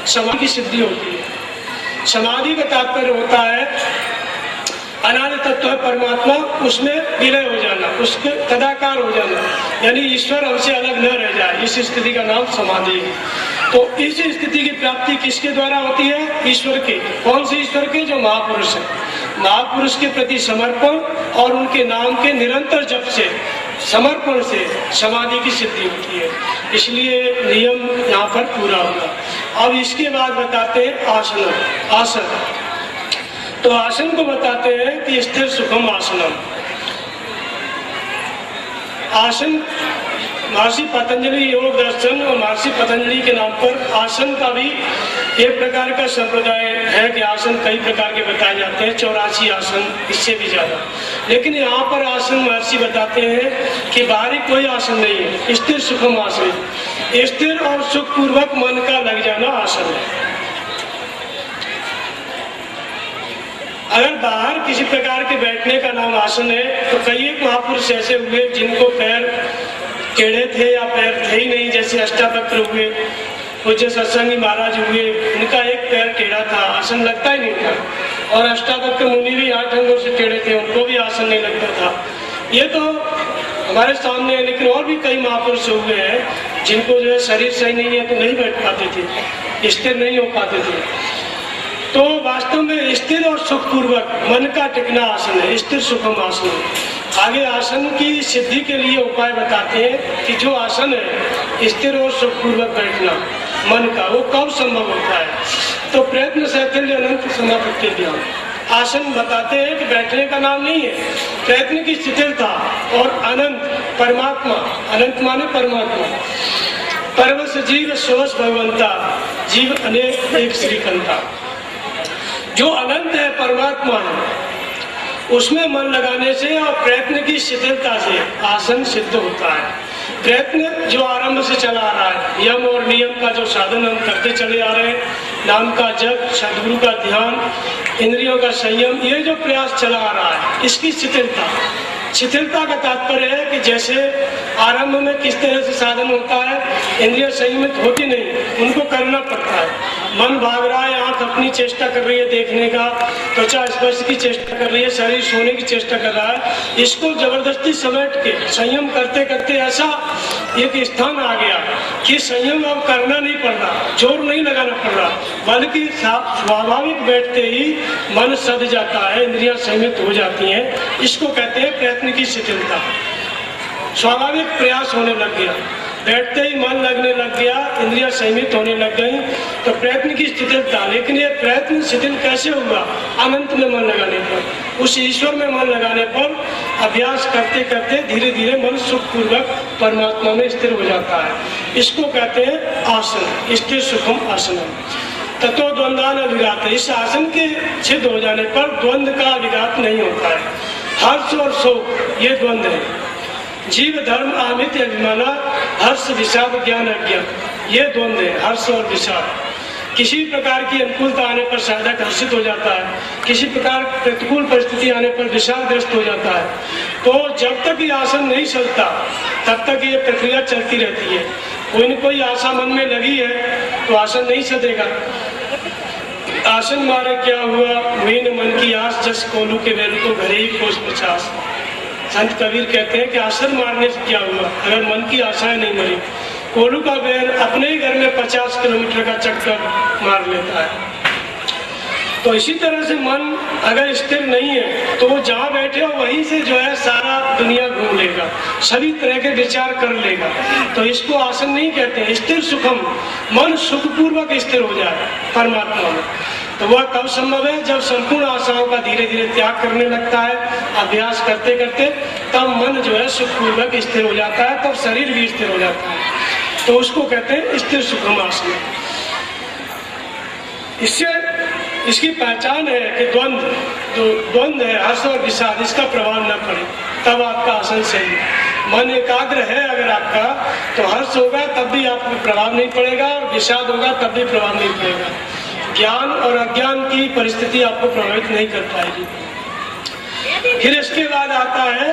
समाधि की सिद्धि होती है। समाधि का तात्पर्य होता है अनादि तत्व है परमात्मा, उसमें विलय हो जाना, उसके तदाकार हो जाना, यानी ईश्वर हमसे अलग न रह जाए। इस स्थिति का नाम समाधि है। तो इस स्थिति की प्राप्ति किसके द्वारा होती है? ईश्वर के। कौन से ईश्वर के? जो महापुरुष है। महापुरुष के प्रति समर्पण और उनके नाम के निरंतर जप से, समर्पण से समाधि की सिद्धि होती है। इसलिए नियम यहाँ पर पूरा होगा। अब इसके बाद बताते हैं आसन। आसन तो आसन को बताते हैं कि स्थिर सुखम आसनम। आसन महर्षि पतंजलि योग दर्शन और महर्षि पतंजलि के नाम पर आसन का भी एक प्रकार का संप्रदाय है कि आसन कई प्रकार के बताए जाते हैं, 84 आसन, इससे भी ज्यादा। लेकिन यहाँ पर आसन महर्षि बताते हैं कि बाहरी कोई आसन नहीं है, स्थिर सुखम आसन। स्थिर और सुखपूर्वक मन का लग जाना आसन है। अगर बाहर किसी प्रकार के बैठने का नाम आसन है तो कई एक महापुरुष ऐसे हुए जिनको पैर टेढ़े थे या पैर थे ही नहीं, जैसे अष्टावक्र हुए, पूज्य सत्संगी महाराज हुए, उनका एक पैर टेढ़ा था, आसन लगता ही नहीं था। और अष्टावक्र मुनि भी 8 अंगों से टेढ़े थे, उनको भी आसन नहीं लगता था। ये तो हमारे सामने है। लेकिन और भी कई महापुरुष हुए हैं जिनको जो है शरीर सही नहीं है तो नहीं बैठ पाते थे, स्थिर नहीं हो पाते थे। तो वास्तव में स्थिर और सुखपूर्वक मन का टिकना आसन है, स्थिर सुखम आसन है। आगे आसन की सिद्धि के लिए उपाय बताते हैं कि जो आसन है स्थिर और सुखपूर्वक बैठना मन का, वो कब संभव होता है? तो प्रयत्न शैथिल्य अनंत समापत्ति ध्यान। आसन बताते हैं कि बैठने का नाम नहीं है, प्रयत्न की शिथिलता और अनंत परमात्मा, अनंत माने परमात्मा, परवश जीव सोस भगवंता, जीव अनेक एक श्रीकंता। जो अनंत है, परमात्मा है, उसमें मन लगाने से और प्रयत्न की शिथिलता से आसन सिद्ध होता है। प्रयत्न जो आरंभ से चला आ रहा है, यम और नियम का जो साधन हम करते चले आ रहे हैं, नाम का जप, सद्गुरु का ध्यान, इंद्रियों का संयम, ये जो प्रयास चला आ रहा है, इसकी शिथिलता। शिथिलता का तात्पर्य है कि जैसे आरंभ में किस तरह से साधन होता है, इंद्रिय संयमित होती नहीं, उनको करना पड़ता है। मन भाग रहा है, आंख अपनी चेष्टा कर रही है देखने का, त्वचा स्पर्श की चेष्टा कर रही है, शरीर सोने की चेष्टा कर रहा है, इसको जबरदस्ती समेट के संयम करते करते ऐसा एक स्थान आ गया कि संयम अब करना नहीं पड़ रहा, जोर नहीं लगाना पड़ रहा, बल्कि स्वाभाविक बैठते ही मन सध जाता है, इंद्रियां संयमित हो जाती हैं। इसको कहते हैं प्रयत्न की शिथिलता। स्वाभाविक प्रयास होने लग गया, बैठते ही मन लगने लग गया, इंद्रियां संयमित होने लग गई, तो प्रयत्न की शिथिलता। लेकिन ये प्रयत्न शिथिल कैसे हुआ? अनंत में मन लगाने पर, उस ईश्वर में मन लगाने पर अभ्यास करते करते धीरे धीरे मन सुखपूर्वक परमात्मा में स्थिर हो जाता है। इसको कहते हैं आसन, स्थिर सुखम आसनम। तत्व द्वंद्वान अभिघात। इस आसन के सिद्ध हो जाने पर द्वंद्व का अभिघात नहीं होता है। हर्ष और शोक ये द्वंद्व है। जीव धर्म आमित्य अभिमाना, हर्ष विषाद ज्ञान अज्ञान, ये द्वंद्व है, हर्ष और विषाद। किसी प्रकार की अनुकूलता आने पर साधक हर्षित हो जाता है, किसी प्रकार प्रतिकूल परिस्थिति आने पर विषादग्रस्त हो जाता है। तो जब तक ये आसन नहीं चलता तब तक ये प्रक्रिया चलती रहती है। कोई न कोई आशा मन में लगी है तो आसन नहीं सदेगा। आसन मारे क्या हुआ, हुई न मन की आस, जस कोलू के वेल को घरे ही कोस 50। संत कबीर कहते हैं कि आसन मारने से क्या हुआ, अगर मन की आशाएं नहीं मरी। कोलू का बैल अपने ही घर में 50 किलोमीटर का चक्कर मार लेता है। तो इसी तरह से मन अगर स्थिर नहीं है तो वो जहाँ बैठे हो वहीं से जो है सारा दुनिया घूम लेगा, सभी तरह के विचार कर लेगा। तो इसको आसन नहीं कहते। स्थिर सुखम, मन सुखपूर्वक स्थिर हो जाए परमात्मा में। तो वह कब संभव है? जब संपूर्ण आशाओं का धीरे धीरे त्याग करने लगता है, अभ्यास करते करते, तब मन जो है सुखपूर्वक स्थिर हो जाता है, तब शरीर भी स्थिर हो जाता है। तो उसको कहते हैं स्थिर सुखम आसन। इससे इसकी पहचान है कि द्वंद्व है, हर्ष और विषाद, इसका प्रभाव न पड़े, तब आपका आसन सही है। मन एकाग्र है अगर आपका, तो हर्ष होगा तब भी आपको प्रभाव नहीं पड़ेगा, और विषाद होगा तब भी प्रभाव नहीं पड़ेगा। ज्ञान और अज्ञान की परिस्थिति आपको प्रभावित नहीं कर पाएगी। फिर इसके बाद आता है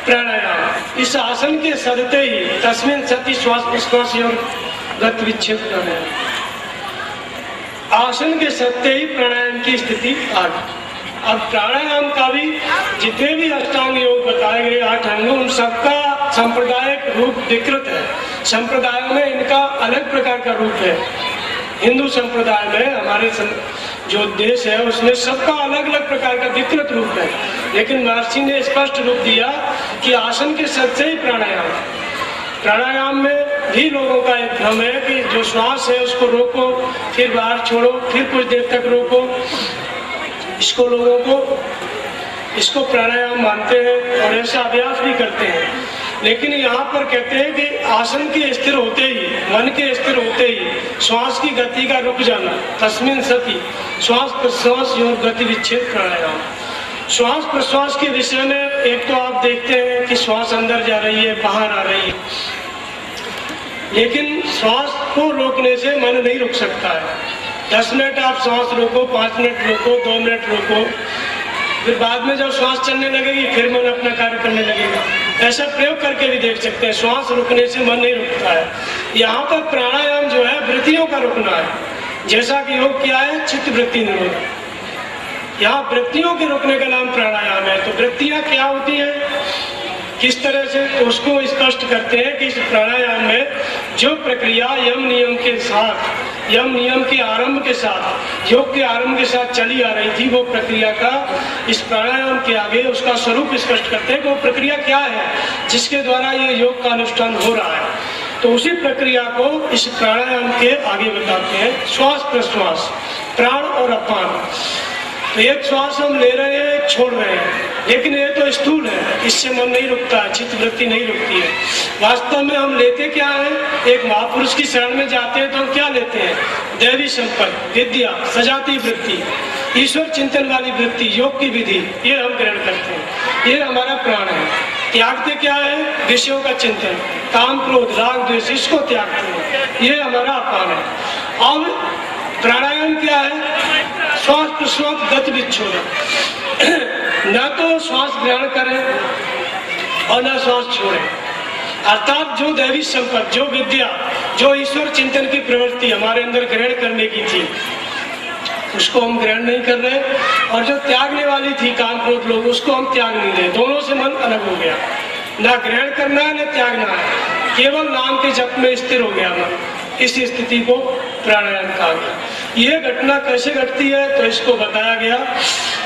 प्राणायाम। इस आसन के सदते ही तस्मिन सति श्वास प्रश्वास और गति विच्छेद प्राणायाम, आसन के सत्य ही प्राणायाम की स्थिति आ गई। अब प्राणायाम का भी जितने भी अष्टांग योग बताए गए 8 अंग, उन सबका सांप्रदायिक रूप विकृत है। संप्रदायों में इनका अलग प्रकार का रूप है। हिंदू संप्रदाय में हमारे जो देश है उसमें सबका अलग अलग प्रकार का विकृत रूप है, लेकिन महर्षि ने स्पष्ट रूप दिया कि आसन के सत्य ही प्राणायाम। प्राणायाम में भी लोगों का एक भ्रम है कि जो श्वास है उसको रोको, फिर बाहर छोड़ो, फिर कुछ देर तक रोको। इसको लोगों को इसको प्राणायाम मानते हैं और ऐसा अभ्यास भी करते हैं, लेकिन यहाँ पर कहते हैं कि आसन के स्थिर होते ही, मन के स्थिर होते ही श्वास की गति का रुक जाना, तस्मिन सति श्वास प्रश्वास और गति विच्छेद प्राणायाम। श्वास प्रश्वास के विषय में एक तो आप देखते हैं कि श्वास अंदर जा रही है, बाहर आ रही है, लेकिन श्वास को रोकने से मन नहीं रुक सकता है। 10 मिनट आप श्वास रोको, 5 मिनट रोको, 2 मिनट रोको, फिर बाद में जब श्वास चलने लगेगी फिर मन अपना कार्य करने लगेगा। ऐसा प्रयोग करके भी देख सकते हैं, श्वास रुकने से मन नहीं रुकता है। यहाँ पर प्राणायाम जो है वृत्तियों का रुकना है, जैसा कि योग क्या है, चित्त वृत्ति निरोध। यहाँ वृत्तियों के रुकने का नाम प्राणायाम है। तो वृत्तियां क्या होती हैं, किस तरह से, तो उसको स्पष्ट करते हैं कि इस प्राणायाम में जो प्रक्रिया यम नियम के साथ, यम नियम के आरंभ के साथ, योग के आरंभ के साथ चली आ रही थी, वो प्रक्रिया का इस प्राणायाम के आगे उसका स्वरूप स्पष्ट करते हैं कि वो प्रक्रिया क्या है जिसके द्वारा ये योग का अनुष्ठान हो रहा है। तो उसी प्रक्रिया को इस प्राणायाम के आगे बताते हैं। श्वास प्रश्वास, प्राण और अपान। तो एक श्वास हम ले रहे हैं, एक छोड़ रहे हैं, लेकिन ये तो स्थूल है, इससे मन नहीं रुकता है, चित्त वृत्ति नहीं रुकती है। वास्तव में हम लेते क्या है, एक महापुरुष की शरण में जाते हैं तो हम क्या लेते हैं, दैवी संपत्ति, विद्या, सजाती वृत्ति, ईश्वर चिंतन वाली वृत्ति, योग की विधि, ये हम ग्रहण करते हैं। ये हमारा प्राण है। त्यागते क्या है, विषयों का चिंतन, काम क्रोध राग द्वेष, इसको त्यागते हैं, ये हमारा अपान है। अब प्राणायाम क्या है, श्वास प्रश्वास गति विच्छोदन। न तो श्वास ग्रहण करें और न श्वास छोड़ें, अर्थात जो दैवी संपत्ति, जो विद्या, जो ईश्वर चिंतन की प्रवृत्ति हमारे अंदर ग्रहण करने की थी, उसको हम ग्रहण नहीं कर रहे, और जो त्यागने वाली थी काम क्रोध लोग, उसको हम त्याग नहीं रहे। दोनों से मन अलग हो गया, ना ग्रहण करना है न त्यागना है, केवल नाम के जप में स्थिर हो गया मन। इस स्थिति को प्राणायाम कहा गया। यह घटना कैसे घटती है, तो इसको बताया गया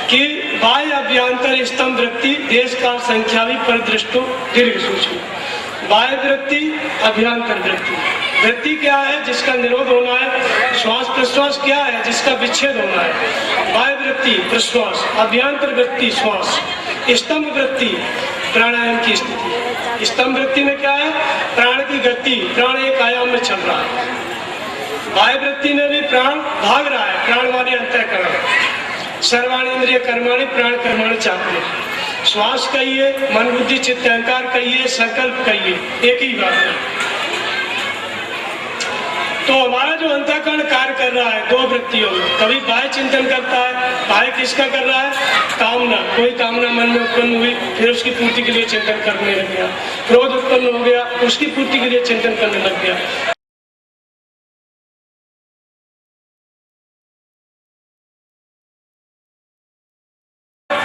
कि बाह्य अभ्यंतर स्तंभ वृत्ति देश काल संख्या भी परिदृष्टो दीर्घ सूक्ष्म। बाह्य वृत्ति, अभ्यंतर वृत्ति। वृत्ति क्या है, जिसका निरोध होना है, श्वास प्रश्वास क्या है, जिसका विच्छेद होना है। बाह्य वृत्ति प्रश्वास, अभ्यंतर वृत्ति श्वास, स्तंभ वृत्ति प्राणायाम की स्थिति। स्तंभ वृत्ति में क्या है, प्राण की गति, प्राण एक आयाम में चल रहा है। बाह्य वृत्ति में भी प्राण भाग रहा है, प्राण वाले अंतःकरण, सर्वाणी इंद्रिय कर्माणि प्राण कर्माणि चापने। श्वास कहिए, मन बुद्धि चित्त अहंकार कहिए, संकल्प कहिए, एक ही बात है। तो हमारा जो अंतःकरण कार्य कर रहा है दो वृत्तियों में, कभी बाह्य चिंतन करता है, बाह्य किसका कर रहा है, कामना, कोई कामना मन में उत्पन्न हुई, फिर उसकी पूर्ति के लिए चिंतन करने लग गया। क्रोध उत्पन्न हो गया, उसकी पूर्ति के लिए चिंतन करने लग गया।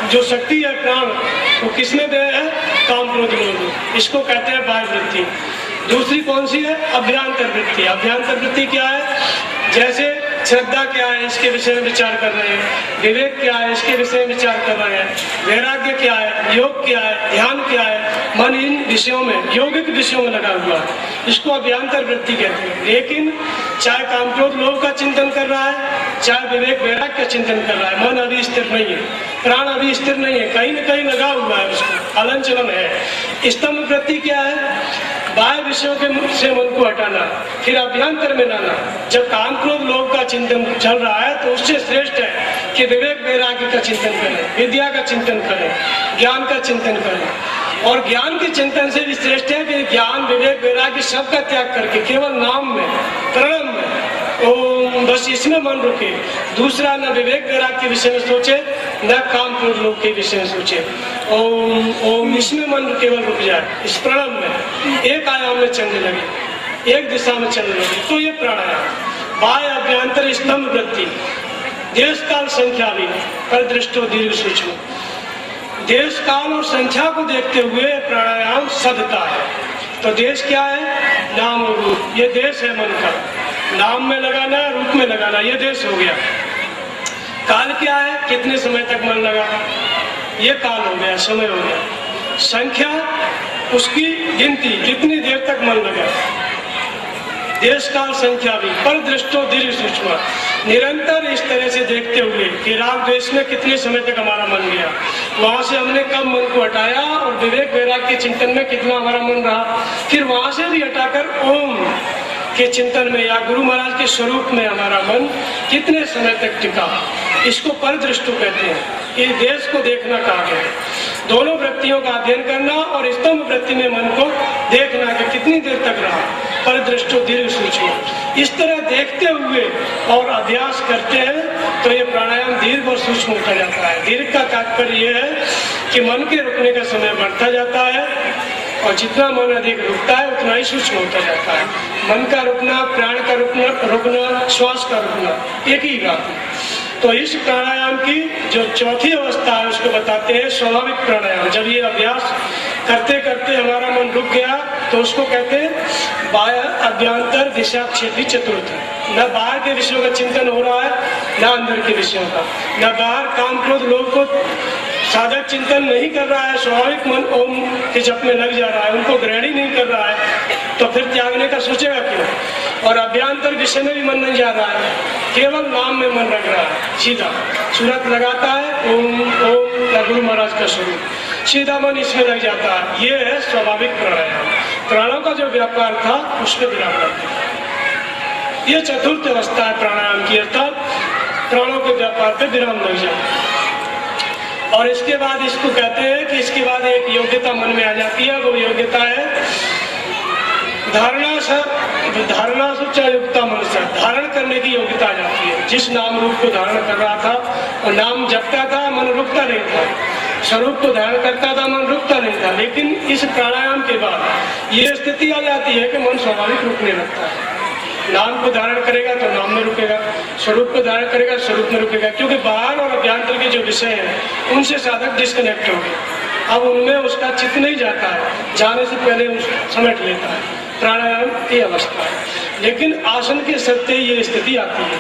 जो शक्ति है प्राण, वो किसमें दे है, काम क्रोध लोभ, इसको कहते हैं बाह्य वृत्ति। दूसरी कौन सी है, अभ्यंतर वृत्ति। अभ्यंतर वृत्ति क्या है, जैसे श्रद्धा क्या है इसके विषय में विचार कर रहे हैं, विवेक क्या है इसके विषय में विचार कर रहे हैं, वैराग्य क्या है, योग क्या है, ध्यान क्या है, मन इन विषयों में, यौगिक विषयों में लगा हुआ है, इसको अभ्यंतर वृत्ति कहते हैं। लेकिन चाहे काम क्रोध लोभ का चिंतन कर रहा है, चाहे विवेक वैराग्य का चिंतन कर रहा है, मन अभी स्थिर नहीं है, प्राण अभी स्थिर नहीं है, कहीं न कहीं लगा हुआ है, उसको हलन चलन है। स्तंभ वृत्ति क्या है, बाह्य विषयों के से मन को हटाना, फिर अभ्यंतर में लाना। जब काम क्रोध लोभ का चिंतन चल रहा है तो उससे श्रेष्ठ है कि विवेक वैराग्य का चिंतन करें, विद्या का चिंतन करें, ज्ञान का चिंतन करें। और ज्ञान के चिंतन से भी श्रेष्ठ है कि ज्ञान विवेक वैराग्य सबका त्याग करके केवल नाम में, प्रणव में, ओम, बस इसमें मन रुके, दूसरा न विवेक वैराग्य के विषय में सोचे, न काम क्रोध लोग के विषय में सोचे। ओम ओम इसमें मन केवल रुक जाए, इस प्रणव में एक आयाम में चलने लगे, एक दिशा में चलने लगे, तो ये प्राणायाम। बाह्य अभ्यंतर स्तंभ वृत्ति, देश काल संख्या भी पर दृष्टो दीर्घ सूक्ष्म, देश काल और संख्या को देखते हुए प्राणायाम सदता है। तो देश क्या है? नाम और रूप। ये देश है मन का, नाम में लगाना, रूप में लगाना, ये देश हो गया। काल क्या है? कितने समय तक मन लगा, ये काल हो गया, समय हो गया। संख्या उसकी गिनती, कितनी देर तक मन लगा। देश काल संख्या भी पर दृष्टो दीर्घ सूक्ष्म, निरंतर इस तरह से देखते हुए कि राग द्वेष में कितने समय तक हमारा मन गया, वहां से हमने कब मन को हटाया और विवेक वैराग्य के चिंतन में कितना हमारा मन रहा, फिर वहां से भी हटाकर ओम के चिंतन में या गुरु महाराज के स्वरूप में हमारा मन कितने समय तक टिका, इसको परदृष्टु कहते हैं। इस देश को देखना कहा गया है। दोनों वृत्तियों का अध्ययन करना और स्तंभ वृत्ति में मन को देखना कि कितनी देर तक रहा, परदृष्टु दीर्घ सूक्ष्म। इस तरह देखते हुए और अभ्यास करते हैं तो ये प्राणायाम दीर्घ और सूक्ष्म होता जाता है। दीर्घ का तात्पर्य यह है कि मन के रुकने का समय बढ़ता जाता है और जितना मन अधिक रुकता है उतना ही सूक्ष्म होता जाता है। मन का रुकना, प्राण का रुकना, श्वास का रुकना एक ही बात है। तो इस प्राणायाम की जो चौथी अवस्था है उसको बताते हैं स्वाभाविक प्राणायाम। जब ये अभ्यास करते करते हमारा मन रुक गया तो उसको कहते हैं बाह्य अभ्यंतर दिशा क्षेत्री चतुर्थ। न बाहर के विषयों का चिंतन हो रहा है, न अंदर के विषयों का, न बाहर काम क्रोध लोग को साधक चिंतन नहीं कर रहा है, स्वाभाविक मन ओम के जप में लग जा रहा है, उनको ग्रहण ही नहीं कर रहा है, तो फिर त्यागने का सोचेगा क्यों। और अभ्यंतर विषय में भी मन नहीं जा रहा है, केवल नाम में मन लग रहा है। सीधा सूरत लगाता है ओम ओम या गुरु महाराज का स्वरूप, सीधा मन इसमें लग जाता है। ये है स्वाभाविक प्राणायाम। प्राणों का जो व्यापार था उसमें विराम करते हैं। ये चतुर्थ अवस्था है प्राणायाम की, अर्थात प्राणों के व्यापार पे विराम लग जाए। और इसके बाद इसको कहते हैं कि इसके बाद एक योग्यता मन में आ जाती है, वो योग्यता है धारणा सुचायुक्ता मन से, धारण करने की योग्यता आ जाती है। जिस नाम रूप को धारण कर रहा था और नाम जपता था, मन रुकता नहीं था, स्वरूप को धारण करता था, मन रुकता नहीं था। लेकिन इस प्राणायाम के बाद ये स्थिति आ जाती है कि मन स्वाभाविक रुकने लगता है। नाम को धारण करेगा तो नाम में रुकेगा, स्वरूप को धारण करेगा स्वरूप में रुकेगा, क्योंकि बाहर और अभ्यंतर के जो विषय हैं उनसे साधक डिस्कनेक्ट हो गए। अब उनमें उसका चित्त नहीं जाता है, जाने से पहले समेट लेता है। प्राणायाम की अवस्था है। लेकिन आसन के सत्य ये स्थिति आती है।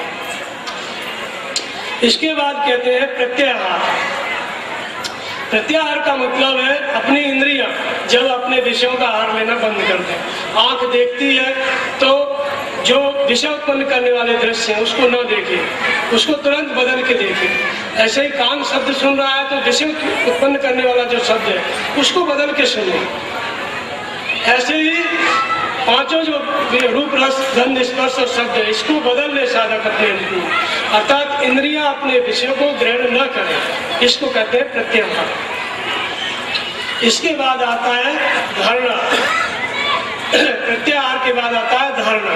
इसके बाद कहते हैं प्रत्याहार। प्रत्याहार का मतलब है अपनी इंद्रियां जब अपने विषयों का आहार लेना बंद कर दें। आंख देखती है तो जो विषय उत्पन्न करने वाले दृश्य है उसको न देखे, उसको तुरंत बदल के देखे। ऐसे ही कान शब्द सुन रहा है तो विषय उत्पन्न करने वाला जो शब्द है उसको बदल के सुने। ऐसे ही पांचों जो रूप रस गंध स्पर्श और शब्द है इसको बदल ले साधक अपने लिए, अर्थात इंद्रियां अपने विषयों को ग्रहण न करें, इसको कहते हैं प्रत्याहार। इसके बाद आता है धारणा। प्रत्याहार के बाद आता है धारणा।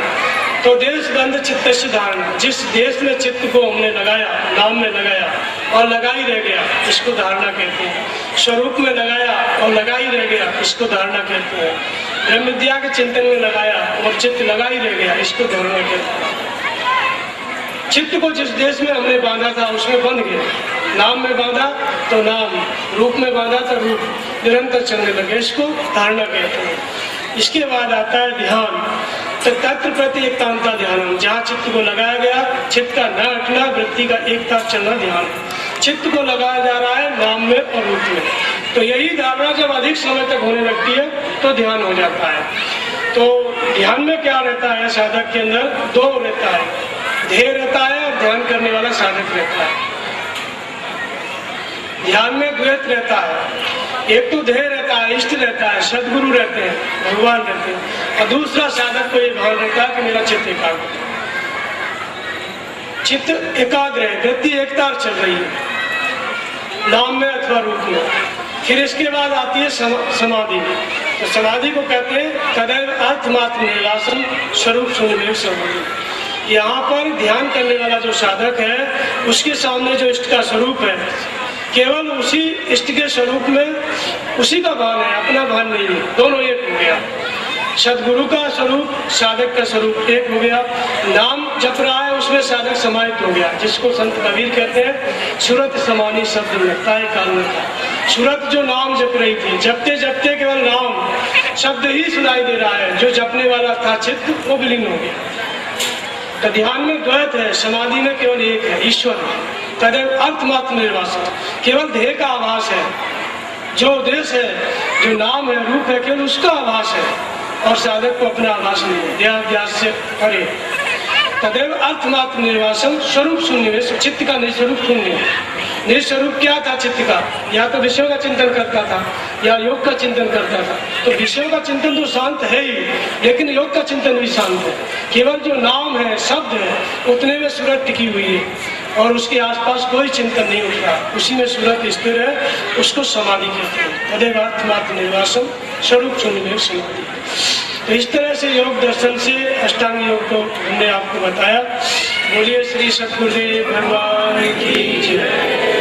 तो देश गंध चित्त से धारणा, जिस देश में चित्त को हमने लगाया, नाम में लगाया और लगा ही रह गया, इसको धारणा कहते हैं। स्वरूप में लगाया और लगा ही रह गया, इसको धारणा कहते हैं। ब्रह्म विद्या के चिंतन में लगाया और चित्त लगा ही रह गया, इसको धारणा कहते हैं। चित्त को जिस देश में हमने बांधा था उसमें बंध गया, नाम में बांधा तो नाम, रूप में बांधा तो रूप, निरंतर चलने लगे, इसको धारणा कहते हैं। इसके बाद आता है ध्यान। तो तत्व प्रति एकतांता ध्यान, जहाँ चित्त को लगाया गया, चित्त का न हटना, वृत्ति का एक साथ चलना ध्यान। चित्त को लगाया जा रहा है नाम में और रूप में। तो यही धारणा जब अधिक समय तक होने लगती है तो ध्यान हो जाता है। तो ध्यान में क्या रहता है साधक के अंदर? दो रहता है, ध्येय रहता है और ध्यान करने वाला साधक रहता है। ध्यान में द्वैत रहता है, एक तो ध्येय रहता है, इष्ट रहता है, सदगुरु रहते हैं, भगवान रहते हैं, और दूसरा साधक को ये भाव रहता है कि मेरा चित्त एकाग्र है, चित्त एकाग्र है, वृत्ति एकतार चल रही है नाम में अथवा रूप में। फिर इसके बाद आती है समाधि। तो समाधि को कहते हैं तदैव अर्थमात्र निवासन स्वरूप शून्य समाधि। यहाँ पर ध्यान करने वाला जो साधक है उसके सामने जो इष्ट का स्वरूप है केवल उसी इष्ट के स्वरूप में उसी का भान है, अपना भान नहीं है, दोनों एक हो गया। सदगुरु का स्वरूप साधक का स्वरूप एक हो गया। नाम जप रहा है उसमें साधक समाहित हो गया, जिसको संत कबीर कहते हैं सूरत समानी शब्द लगता है काल में था। सूरत जो नाम जप रही थी, जपते जपते केवल नाम शब्द ही सुनाई दे रहा है, जो जपने वाला था चित्त वो विलीन हो गया। तो ध्यान में द्वैत है, समाधि में केवल एक है, ईश्वर है। तदेव अर्थमात्र निर्वासन, केवल देह का आभास है, जो उद्देश्य है, जो नाम है, रूप है, केवल उसका आभास है और साधक को अपना आभास नहीं है, देहाध्यास से परे। तदेव अर्थमात्र निर्वासन, स्वरूप शून्य, चित्त का निस्वरूप शून्य। निस्वरूप क्या था चित्त का? या तो विषयों का चिंतन करता था या योग का चिंतन करता था। तो विषयों का चिंतन तो शांत है ही, लेकिन योग का चिंतन भी शांत है। केवल जो नाम है, शब्द है, उतने में सूरत टिकी हुई है और उसके आसपास कोई चिंतन नहीं उठ रहा, उसी में सूरत स्थिर है, उसको समाधि कहते हैं। तदेव अर्थमात्र निर्वासन, स्वरूप शून्य समाधि। तो इस तरह से योग दर्शन से अष्टांग योग को हमने आपको बताया। बोलिए श्री सद्गुरुदेव भगवान की जय।